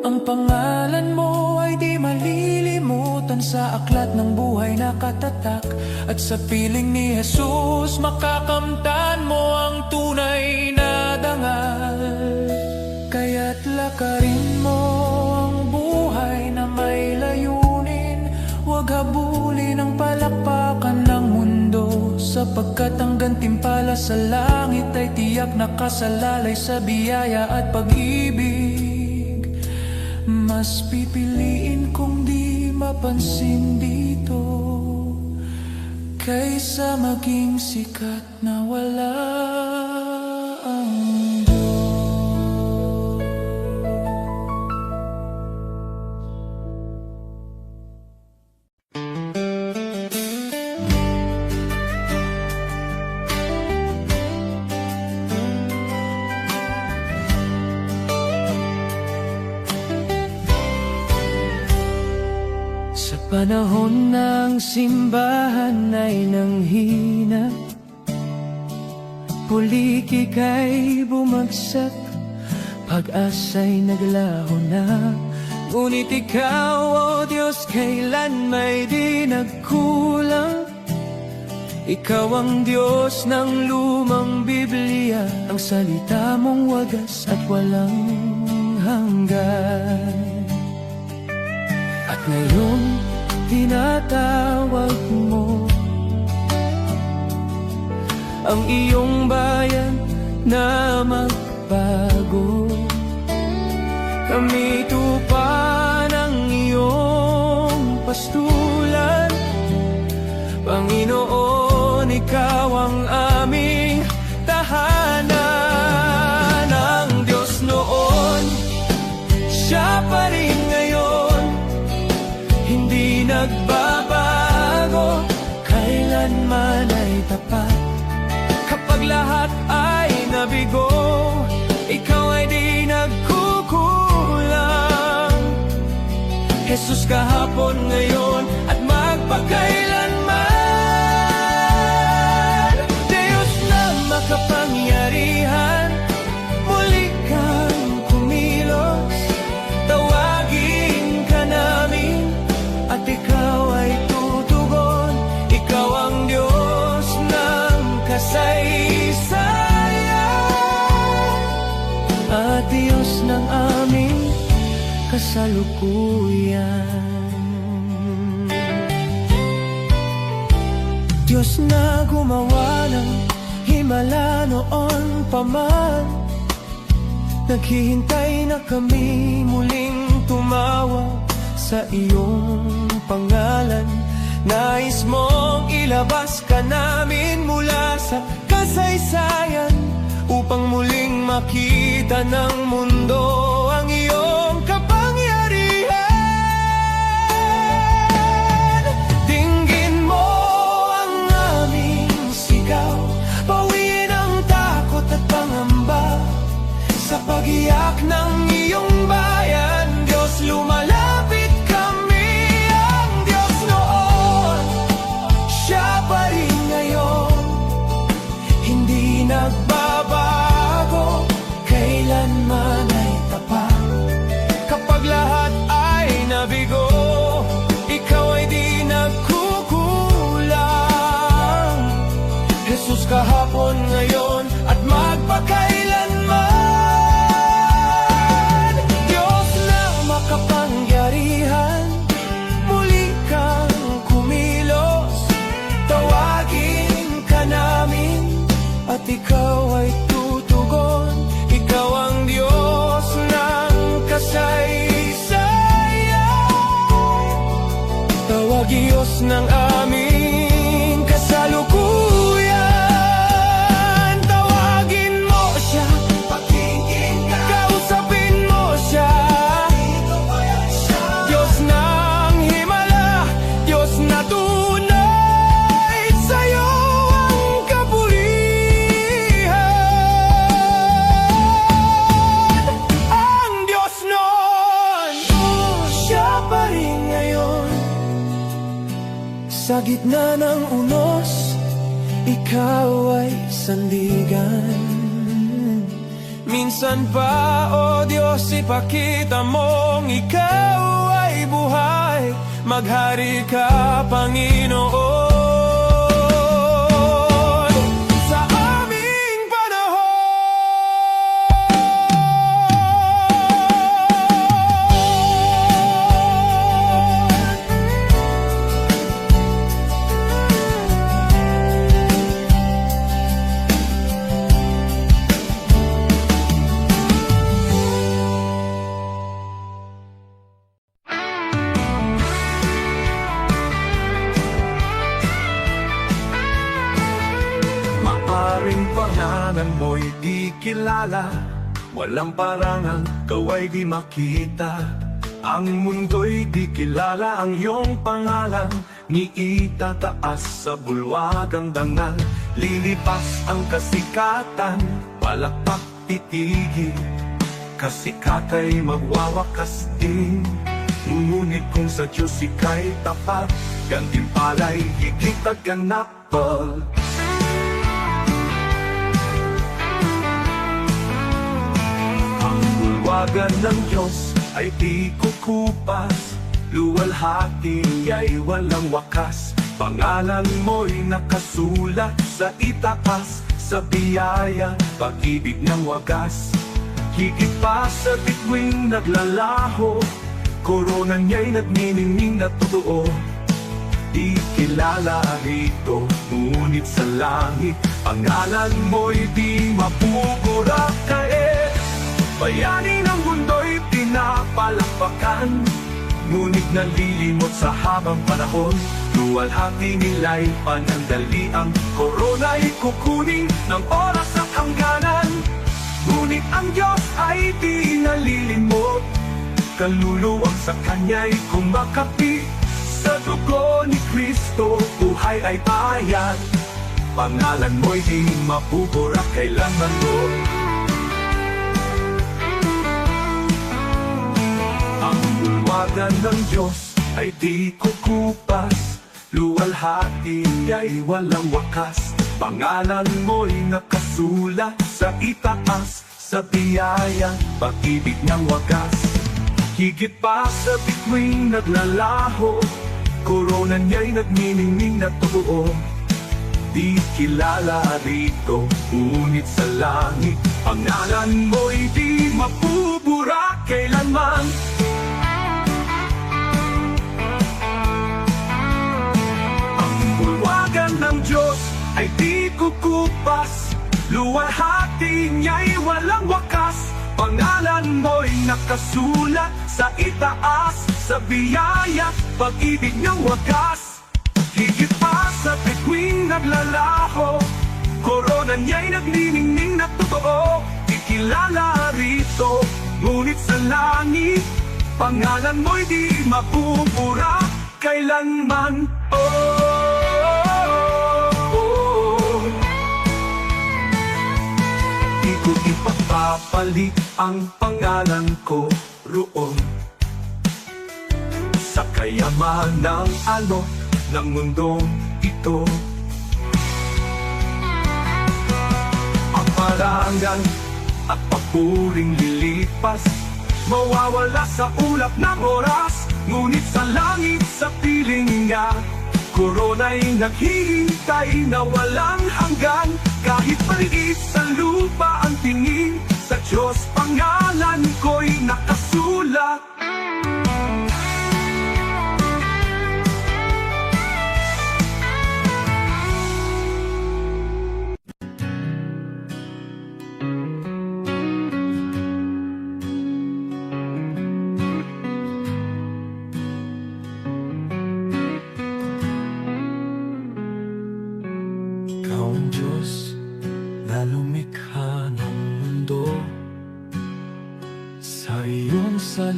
Ang pangalan mo ay di malilimutan sa aklat ng buhay na katatak, at sa piling ni Jesus makakamtan mo ang tunay na dangal. Kaya't lakarin mo ang buhay na may layunin, huwag habulin ang palakpakan ng mundo, sapagkat ang gantimpala sa langit ay tiyak nakasalalay sa biyaya at pag-ibig. Mas pipiliin kong di mapansin dito kaysa maging sikat na wala ang Diyos. Sa panahon ng simbahan ay nanghina, pulikik ay bumagsak, pag-asa'y naglaho na. Ngunit ikaw, o Diyos, kailan may di nagkulang. Ikaw ang Diyos ng lumang Biblia, ang salita mong wagas at walang hanggan. At ngayon, tinatawag mo ang iyong bayan na magbago. Kami tupa ng iyong pastulan, Panginoon, ikaw ang aming tahanan. Ang Diyos noon, Siya pa rin ngayon, hindi nagbabago, kailanman ay tapat. Kapag lahat ay nabigo, ikaw ay di nagkukulang. Jesus, kahapon, ngayon at magpakailanman. Diyos na makapangyarihan, muli kang kumilos. Tawagin ka namin at ikaw ay tutugon. Ikaw ang Diyos ng kasaysayan at Diyos ng aming kasalukuyan. Diyos na gumawa ng himala noon pa man, naghihintay na kami muling tumawag sa iyong pangalan. Nais mong ilabas ka namin mula sa kasaysayan, upang muling makita ng mundo ang iyong kapangyarihan. Dinggin mo ang aming sigaw, bawiin ang takot at pangamba. Sa pag-iyak ng iyong bayan, Diyos, lumalapit kami. Ang Diyos noon, Siya pa rin ngayon, hindi nagbabago, kailanman ay tapat. Diyos ng aming kasalukuyan. Tawagin mo siya, pakinggan, kausapin mo siya. Diyos ng himala, Diyos na tunay, sa'yo ang kapurihan. Ang Diyos noon, siya pa rin ngayon. Sa gitna ng unos, ikaw ay sandigan. Minsan pa, O Diyos, ipakita mong ikaw ay buhay. Maghari ka, Panginoon, sa aming Maaring pangalan mo'y di kilala, walang parangal, kaway di makita. Ang mundo'y di kilala ang iyong pangalan, ni itataas sa bulwagang dangal. Lilipas ang kasikatan, palakpak titigil, kasikata'y magwawakas din. Ngunit kung sa Diyos ika'y tapat, gantimpala'y higit at ganapal. Bulwagan ng Diyos ay di kukupas, luwalhati ay walang wakas. Pangalan mo'y nakasulat sa itaas, sa biyaya, pag-ibig ng wagas. Higit pa sa bituing naglalaho, korona niya'y nagniningning na totoo. Di kilala rito, ngunit sa langit, pangalan mo'y di mapupura kae. Bayani ng mundo'y pinapalakpakan, ngunit nalilimot sa habang panahon. Luwalhati nila'y panandali, ang korona'y kukunin ng oras at hangganan. Ngunit ang Diyos ay di nalilimot, kaluluwang sa Kanya'y kumakapi. Sa dugo ni Kristo, buhay ay bayan. Pangalan mo'y di mapupura kailanman mo. Ang bulwagan ng Diyos ay di kukupas, luwalhati ay walang wakas. Pangalan mo'y nakasulat sa itaas, sa biyaya, pag-ibig ng wagas. Higit pa sa bituing naglalaho, korona niya'y nagniningning na totoo. Di kilala rito, ngunit sa langit, pangalan mo'y di mapupura kailanman. Ang bulwagan ng Diyos ay di kukupas, luwalhati niya'y walang wakas. Pangalan mo'y nakasulat sa itaas, sa biyaya, pag-ibig ng wagas. Higit pa sa bituing naglalaho, korona niya'y nagniningning na totoo. Di kilala rito, ngunit sa langit, pangalan mo'y di mapupura kailanman. Di ko ipapapalit ang pangalan ko roon sa kayamanang alok ng mundong ito. Ang parangal at papuring lilipas, mawawala sa ulap ng oras. Ngunit sa langit, sa piling niya, korona'y naghihintay na walang hanggan. Kahit maliit sa lupa ang tingin, sa Diyos pangalan ko'y nakasulat.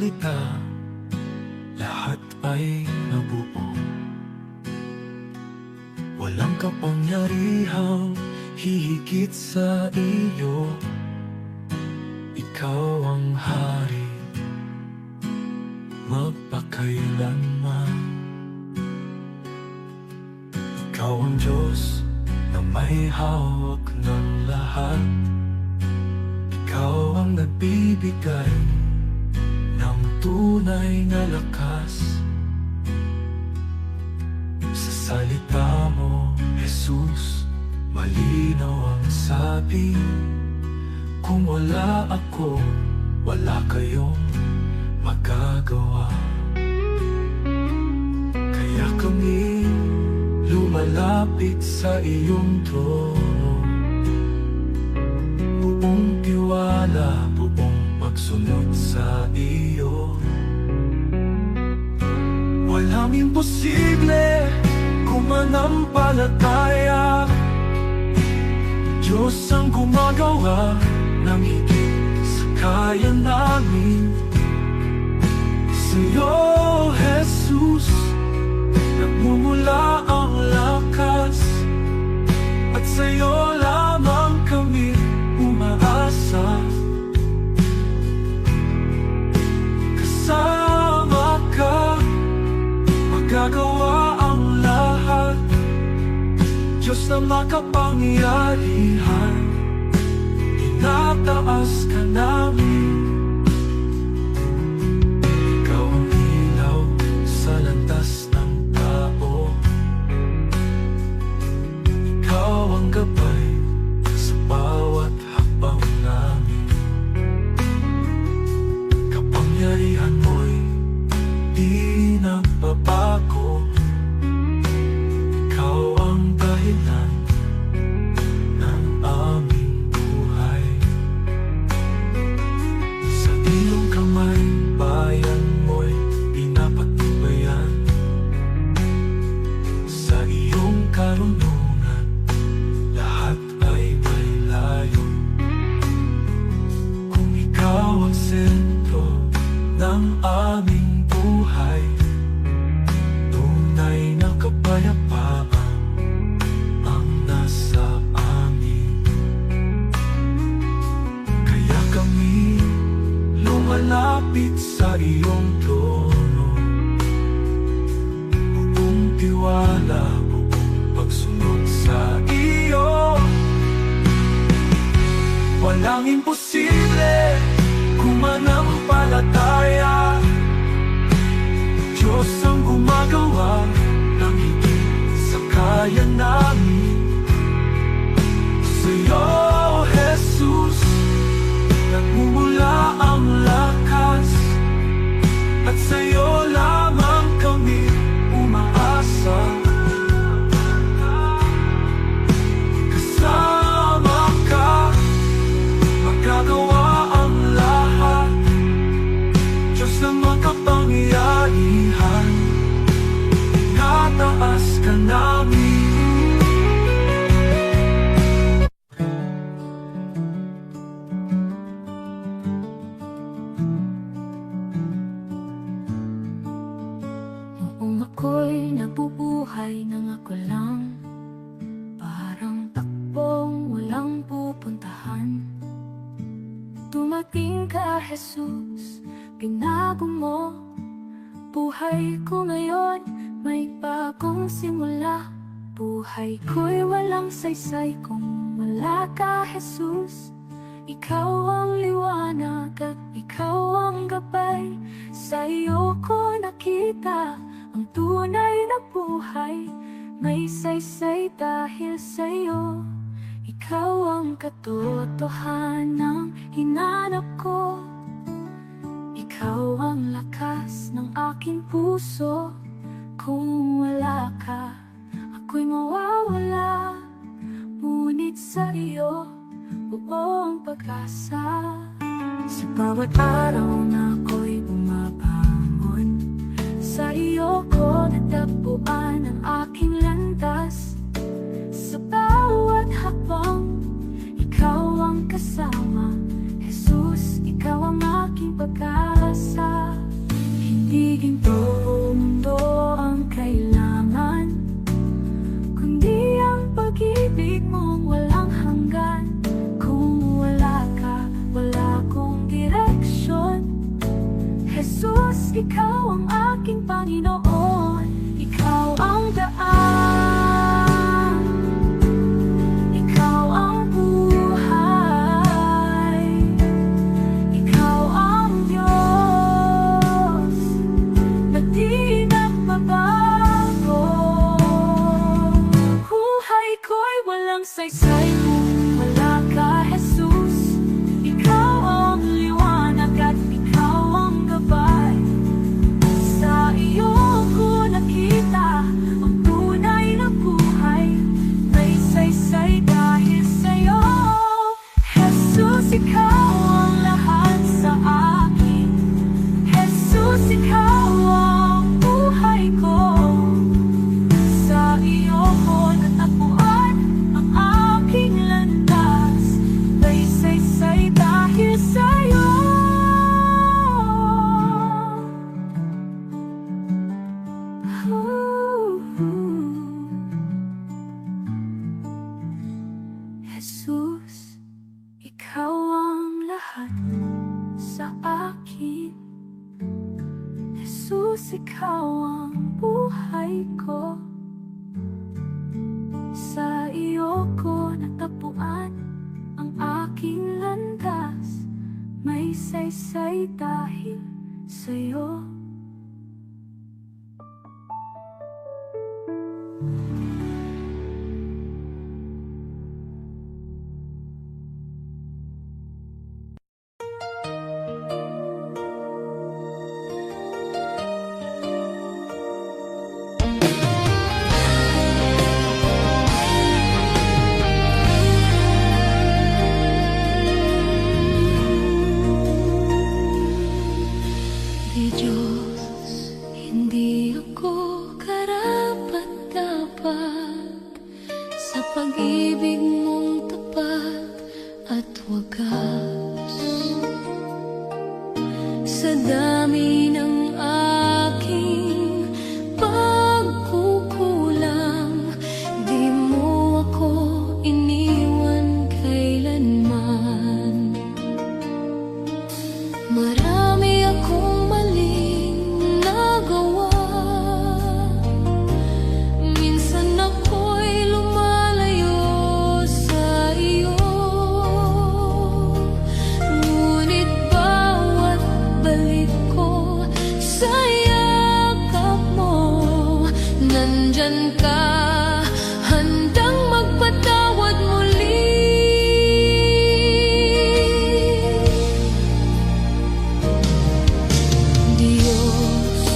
salita, lahat ay nabuo. Walang kapangyarihang hihigit sa iyo. Ikaw ang hari, magpakailanman. Ikaw ang Diyos na may hawak ng lahat. Ikaw ang nagbibigay ng tunay na lakas. Sa salita mo, Jesus, malinaw ang sabi. Kung wala ako, wala kayong magagawa. Kaya kami lumalapit sa iyong trono, buong tiwala, buong pagsunod sa iyo. Walang imposible kung manampalataya. Diyos ang gumagawa ng higit sa kaya namin. Sa'yo, Jesus, nagmumula ang lakas, at sa'yo lamang kami umaasa. Kasama ka, magagawa ang lahat. Diyos na makapangyarihan, tinataas ka namin. Ikaw ang ilaw sa landas ng tao. Ikaw ang gabay sa bawat hakbang namin. Kapangyarihan mo'y di nagbabago. Ikaw ang dahilan ng aming buhay. Sa iyong kamay, bayan mo'y pinapatubayan. Sa iyong karunungan, lahat ay may layo. Kung ikaw ang sentro ng aming buhay, tunay na kapayapaan ang nasa amin. Kaya kami lumalapit sa iyong trono, buong tiwala, buong pagsunod sa iyo. Walang imposible kung manampalataya. Diyos ang gumagawa ng higit sa kaya namin. Sa'yo, Jesus, nagmumula ang lakas, at sa'yo lamang kami umaasa. Kasama ka, magagawa ang lahat. Diyos na makapangyarihan, tinataas ka namin. Noong ako'y nabubuhay nang ako lang, parang takbong walang pupuntahan. Dumating ka, Jesus, binago mo buhay ko ngayon, may bagong simula. Buhay ko'y walang saysay kung wala ka, Jesus. Ikaw ang liwanag at ikaw ang gabay. Sa iyo ko nakita ang tunay na buhay. May saysay dahil sa iyo. Ikaw ang katotohanan hinanap ko. Ikaw ang lakas ng aking puso. Kung wala ka, ako'y mawawala. Ngunit sa iyo, buong pag-asa. Sa bawat araw na ako'y bumabangon, sa iyo ko natagpuan ang aking landas. Sa bawat hakbang, ikaw ang kasama. Jesus, ikaw ang aking pag-asa. natagpuan ang aking landas. May saysay dahil sa'yo. Di Diyos, hindi ako karapat-dapat sa pag-ibig mong tapat at wagas. Sa dami ng aking pagkukulang, di mo ako iniwan kailanman. Marami akong maling nagawa. Minsan ako'y lumalayo sa iyo. Ngunit bawat balik ko sa yakap mo, nandyan ka, handang magpatawad muli. Diyos,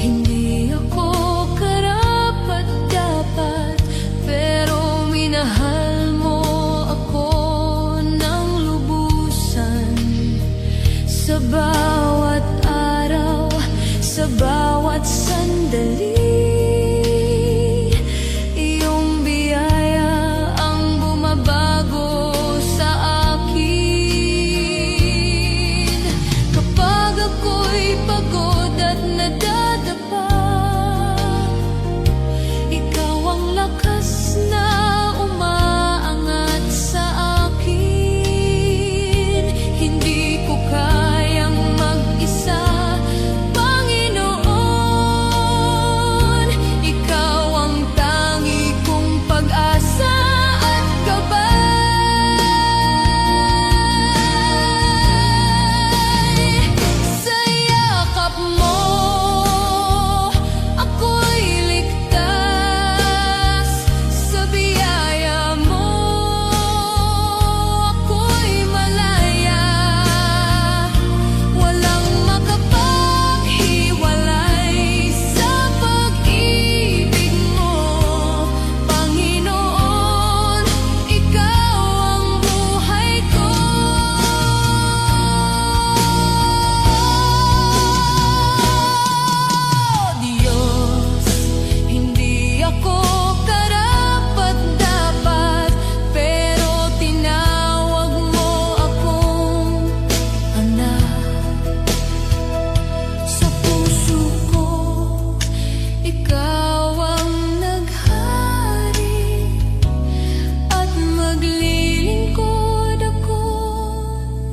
hindi ako karapat-dapat, pero minahal mo ako ng lubusan. Sa bawat araw, sa bawat sandali, iyong biyaya ang bumabago sa akin. Kapag ako'y pagod at nadadapa, ikaw ang lakas na umaangat sa akin. Hindi ko kayang mag-isa, Panginoon. Ikaw ang tangi kong pag-asa at gabay. Sa yakap mo, ako'y ligtas. Sa biyaya mo, ako'y malaya. Walang makapaghiwalay sa pag-ibig mo, Panginoon. Ikaw ang buhay ko. Diyos, hindi ako karapat-dapat, pero tinawag mo akong anak. Sa puso ko, ikaw ang naghari, at maglilingkod ako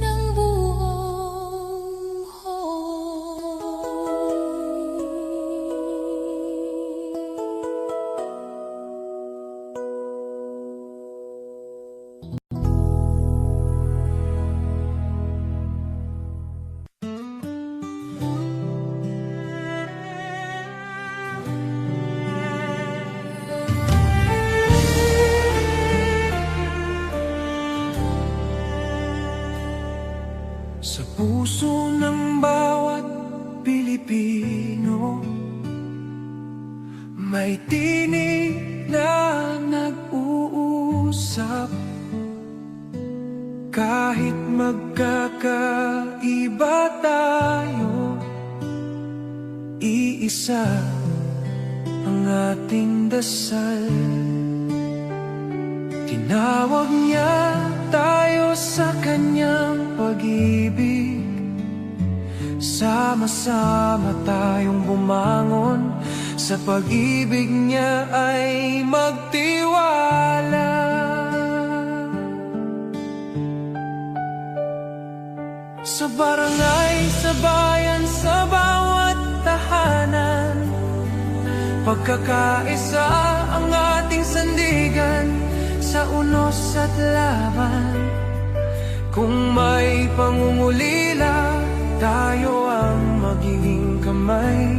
ng buong Sa puso ng bawat Pilipino, may tinig na nag-uusap. Kahit magkakaiba tayo, iisa ang ating dasal. Tinawag niya tayo sa kanyang pag-ibig. Sama-sama tayong bumangon, sa pag-ibig niya ay magtiwala. Sa barangay, sa bayan, sa bawat tahanan, pagkakaisa ang ating sandigan. sa unos at laban. Kung may pangungulila, tayo ang magiging kamay.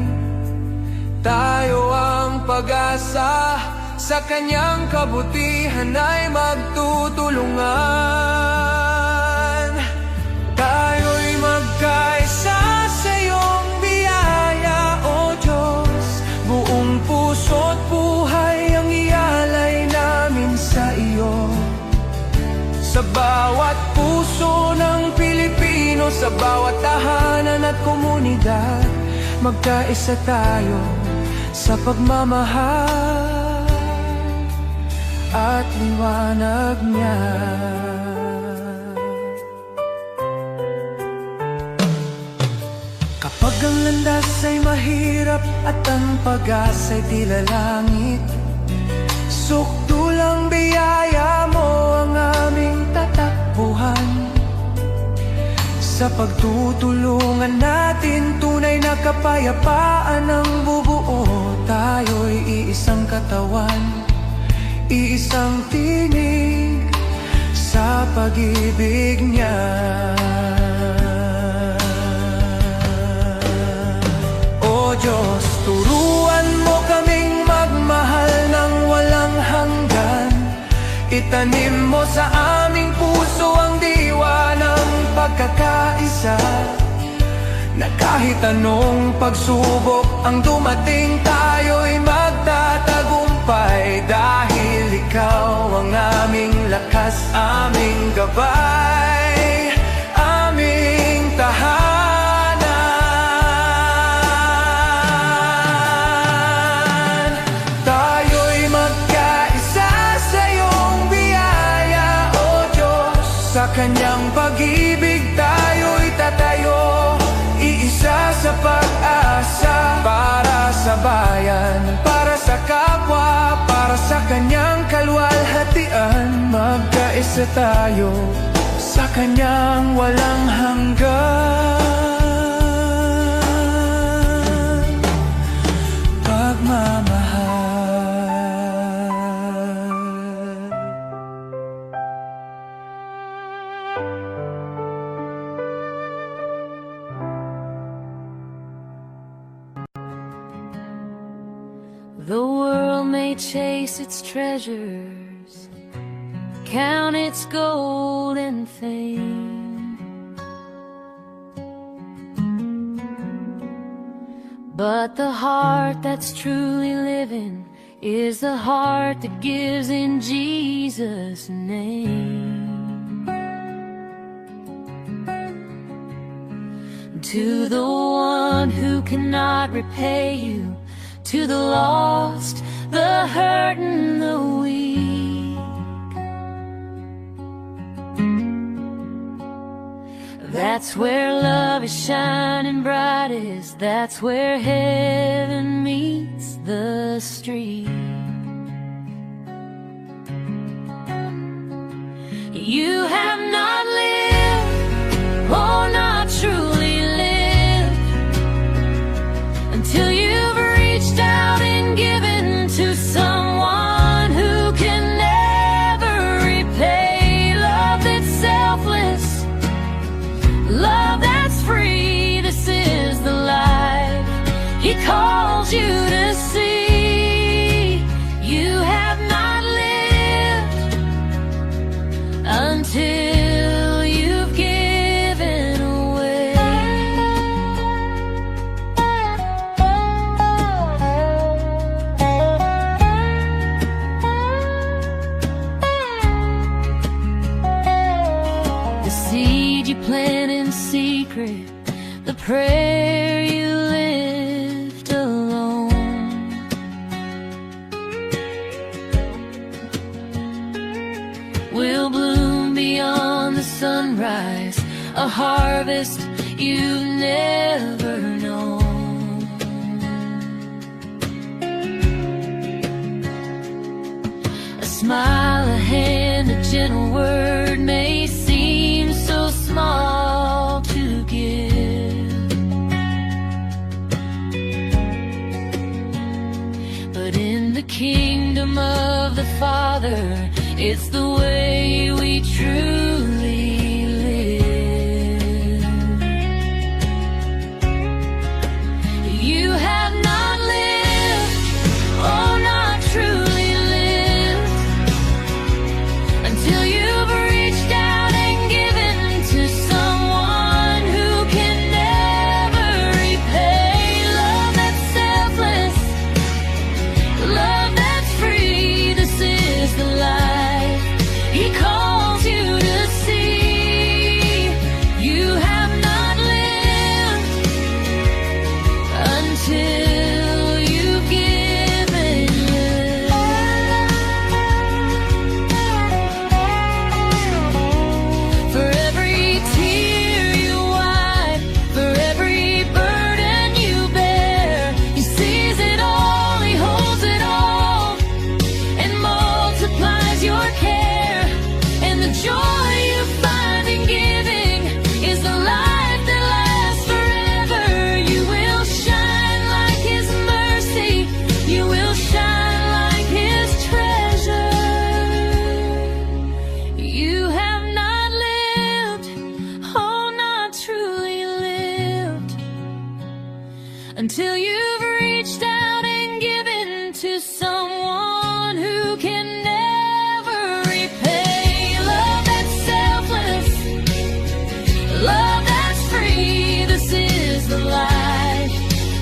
Tayo ang pag-asa, sa kanyang kabutihan ay magtutulungan. Tayo'y magkaisa sa iyong biyaya, O Diyos. Buong puso't buhay ang ialay namin sa iyo. Sa bawat puso ng Pilipino, sa bawat tahanan at komunidad, magkaisa tayo sa pagmamahal at liwanag niya. Kapag ang landas ay mahirap at ang pag-asa'y tila langit, sukdulang biyaya mo ang aming tatakbuhan. Sa pagtutulungan natin, tunay na kapayapaan ang bubuo. Tayo'y iisang katawan, iisang tinig sa pag-ibig niya. O Diyos, turuan mo kaming magmahal ng walang hanggan. Itanim mo sa aming puso ang diwa ng pagkakaisa, na kahit anong pagsubok ang dumating, tayo'y magtatagumpay. Dahil ikaw ang aming lakas, aming gabay, aming tahanan. Tayo'y magkaisa sa iyong biyaya, O Diyos. Sa kanyang pag-ibig tayo'y tatayo, iisa sa pag-asa. Para sa bayan, para sa kapwa, para sa kanyang kaluwalhatian. Magkaisa tayo sa kanyang walang hanggan pagmamahal. The world may chase its treasures, count its gold and fame, but the heart that's truly living is the heart that gives in Jesus' name. To the one who cannot repay you, to the lost, the hurt and the weak, that's where love is shining brightest. That's where heaven meets the street. You have not lived, oh, not truly lived, until you've reached out and given to someone who can never repay. Love that's selfless, love that's free. This is the life He calls you to see. You have not lived until you've given away. The seed you plant in secret, the prayer you lift alone, will bloom beyond the sunrise, a harvest you've never known. A smile, a hand, a gentle word may seem so small to give, but in the kingdom of the Father, It's the way we truly live. You have not lived, oh, not truly lived, until you've reached out and given to someone who can never repay. Love that's selfless, love that's free. This is the life He calls you to see. You have not lived until you've given. For every tear you wipe, for every burden you bear, He sees it all, He holds it all, and multiplies your care. And the joy you find in giving is the life that lasts forever. You will shine like His mercy, you will shine like His treasure. You have not lived, oh, not truly lived, until you've reached out and given to someone who can never repay. Love that's selfless, love that's free. This is the life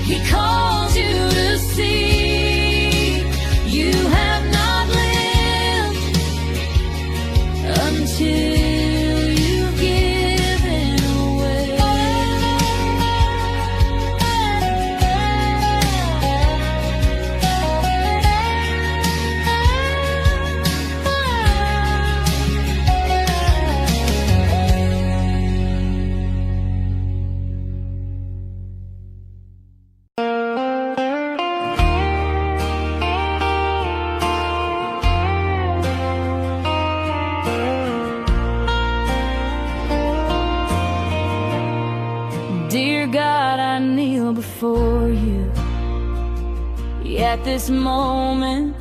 He calls you to see. You have not lived until you've given away. Dear God, I kneel before you. At this moment,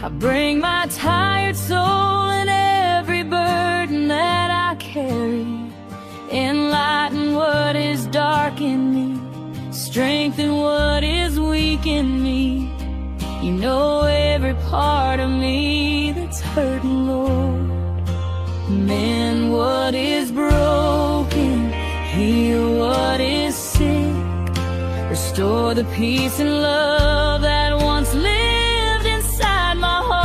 I bring my tired soul and every burden that I carry. Enlighten what is dark in me, strengthen what is weak in me. You know every part of me that's hurting, Lord. Mend what is broken, heal what is sick, restore the peace and love that once lived inside my heart.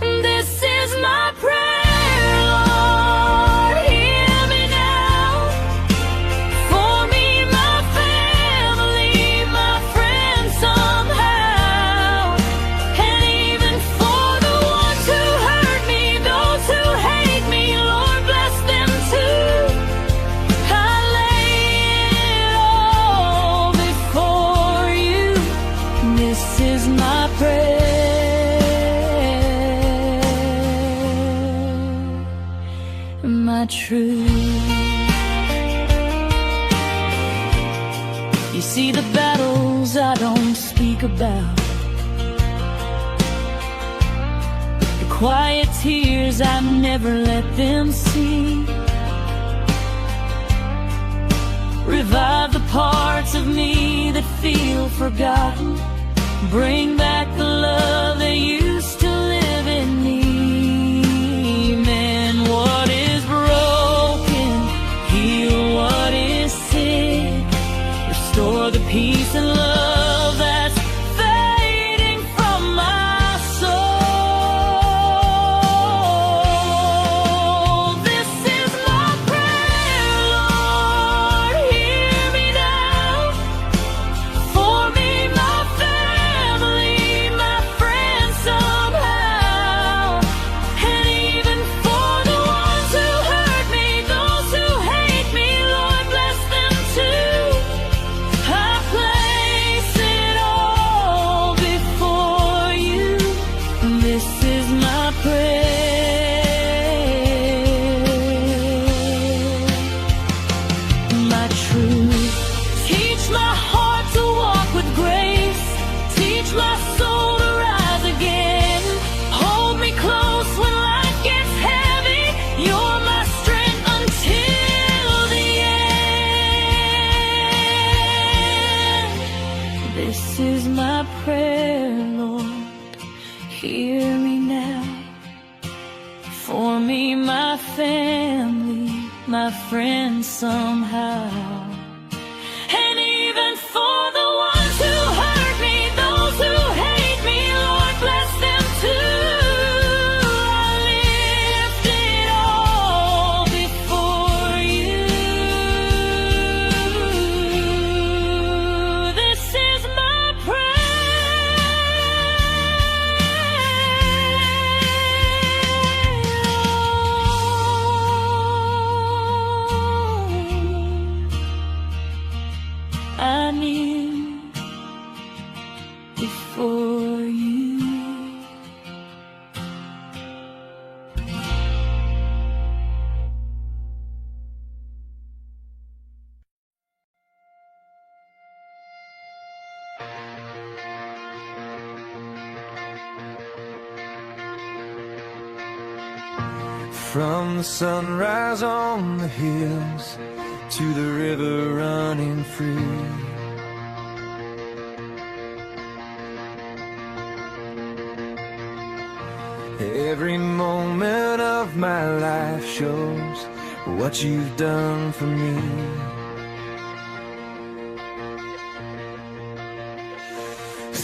This is my prayer, Lord, hear me now. For me, my family, my friends somehow, and even for the ones who hurt me, those who hate me, Lord, bless them too. I lay it all before you. This is my prayer, my truth. You see the battles I don't speak about, the quiet tears I never let them see. Revive the parts of me that feel forgotten. Bring back the love that used to live in me. Mend what is broken, heal what is sick, restore the peace and love that's fading from my soul. This is my prayer, Lord, hear me now. For me, my family, my friends somehow, and even for the ones who hurt me, those who hate me, Lord, bless them too. I place This is my prayer, Lord, hear me now. For me, my family, my friends somehow. And even for the ones who hurt me, those who hate me, Lord, bless them too. I lift it all before you. This is my prayer. I kneel before you. From the sunrise on the hills to the river running free, every moment of my life shows what you've done for me.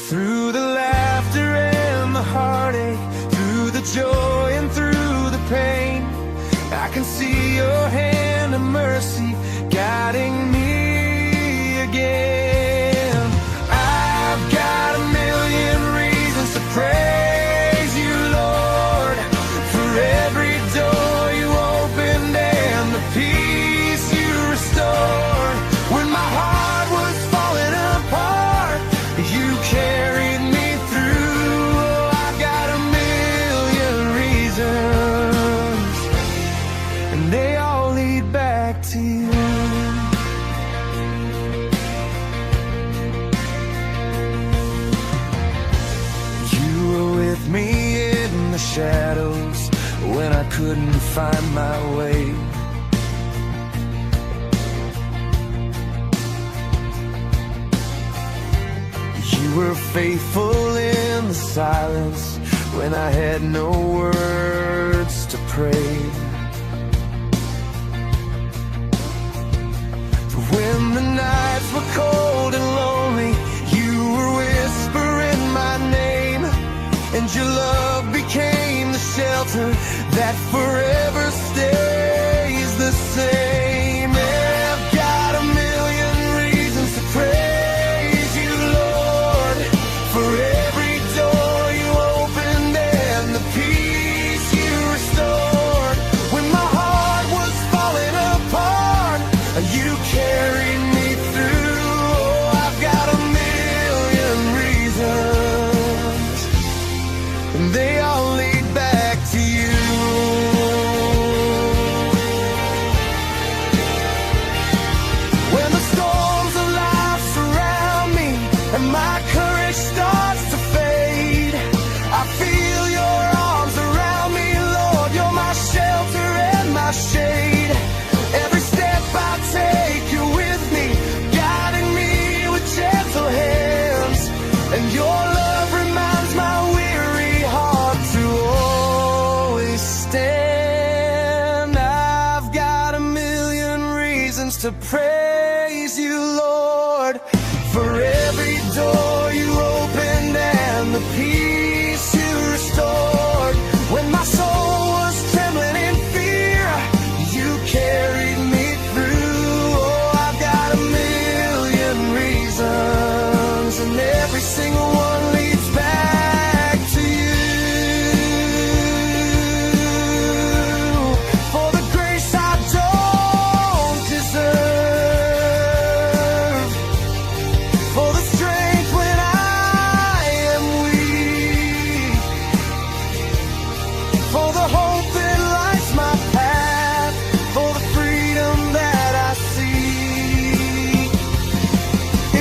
Through the laughter and the heartache, through the joy and through the pain, I can see your hand of mercy guiding me again. I've got a million reasons to praise you, Lord, for every door you opened and the peace you restored. When my heart was falling apart, you carried me through. Oh, I've got a million reasons, and they all lead back to you. You were with me in the shadows when I couldn't find my way. You were faithful in the silence when I had no words to pray. When the nights were cold and lonely, you were whispering my name, and your love became the shelter that forever stays the same. I've got a million reasons to praise you, Lord, for every door you opened and the peace you restored. When my heart was falling apart, you carried me through. Oh, I've got a million reasons, and they all lead back to you. When the storms of life surround me and my courage starts to fade, I feel your arms around me, Lord. You're my shelter and my shade. Every step I take, you're with me, guiding me with gentle hands, and your love reminds my weary heart to always stand. I've got a million reasons to praise you, Lord, for every door you opened and the peace you restored. When my soul was trembling in fear, you carried me through. Oh, I've got a million reasons, and every single one leads back to you. For the grace I don't deserve, for the strength when I am weak, for the hope that lights my path, for the freedom that I see.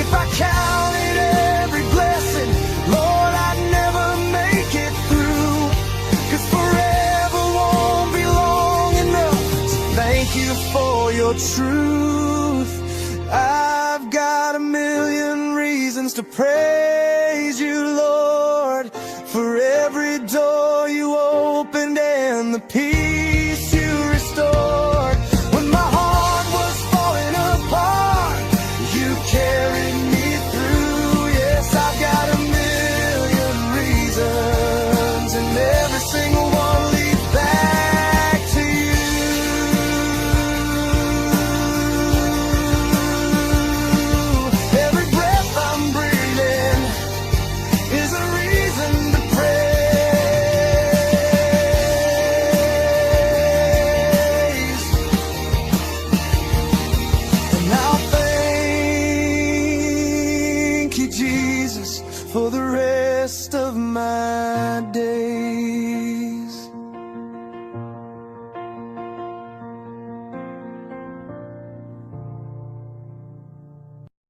If I counted every blessing, Lord, I'd never make it through, 'cause forever won't be long enough. So thank you for your truth. I've got a million reasons hands to praise you, Lord, for every door you opened and the peace you restored. When my heart was falling apart, you carried me through. Yes, I've got a million reasons, and every single one leads back to you. Every breath I'm breathing is a reason to praise. And I'll thank you, Jesus, for the rest of my days.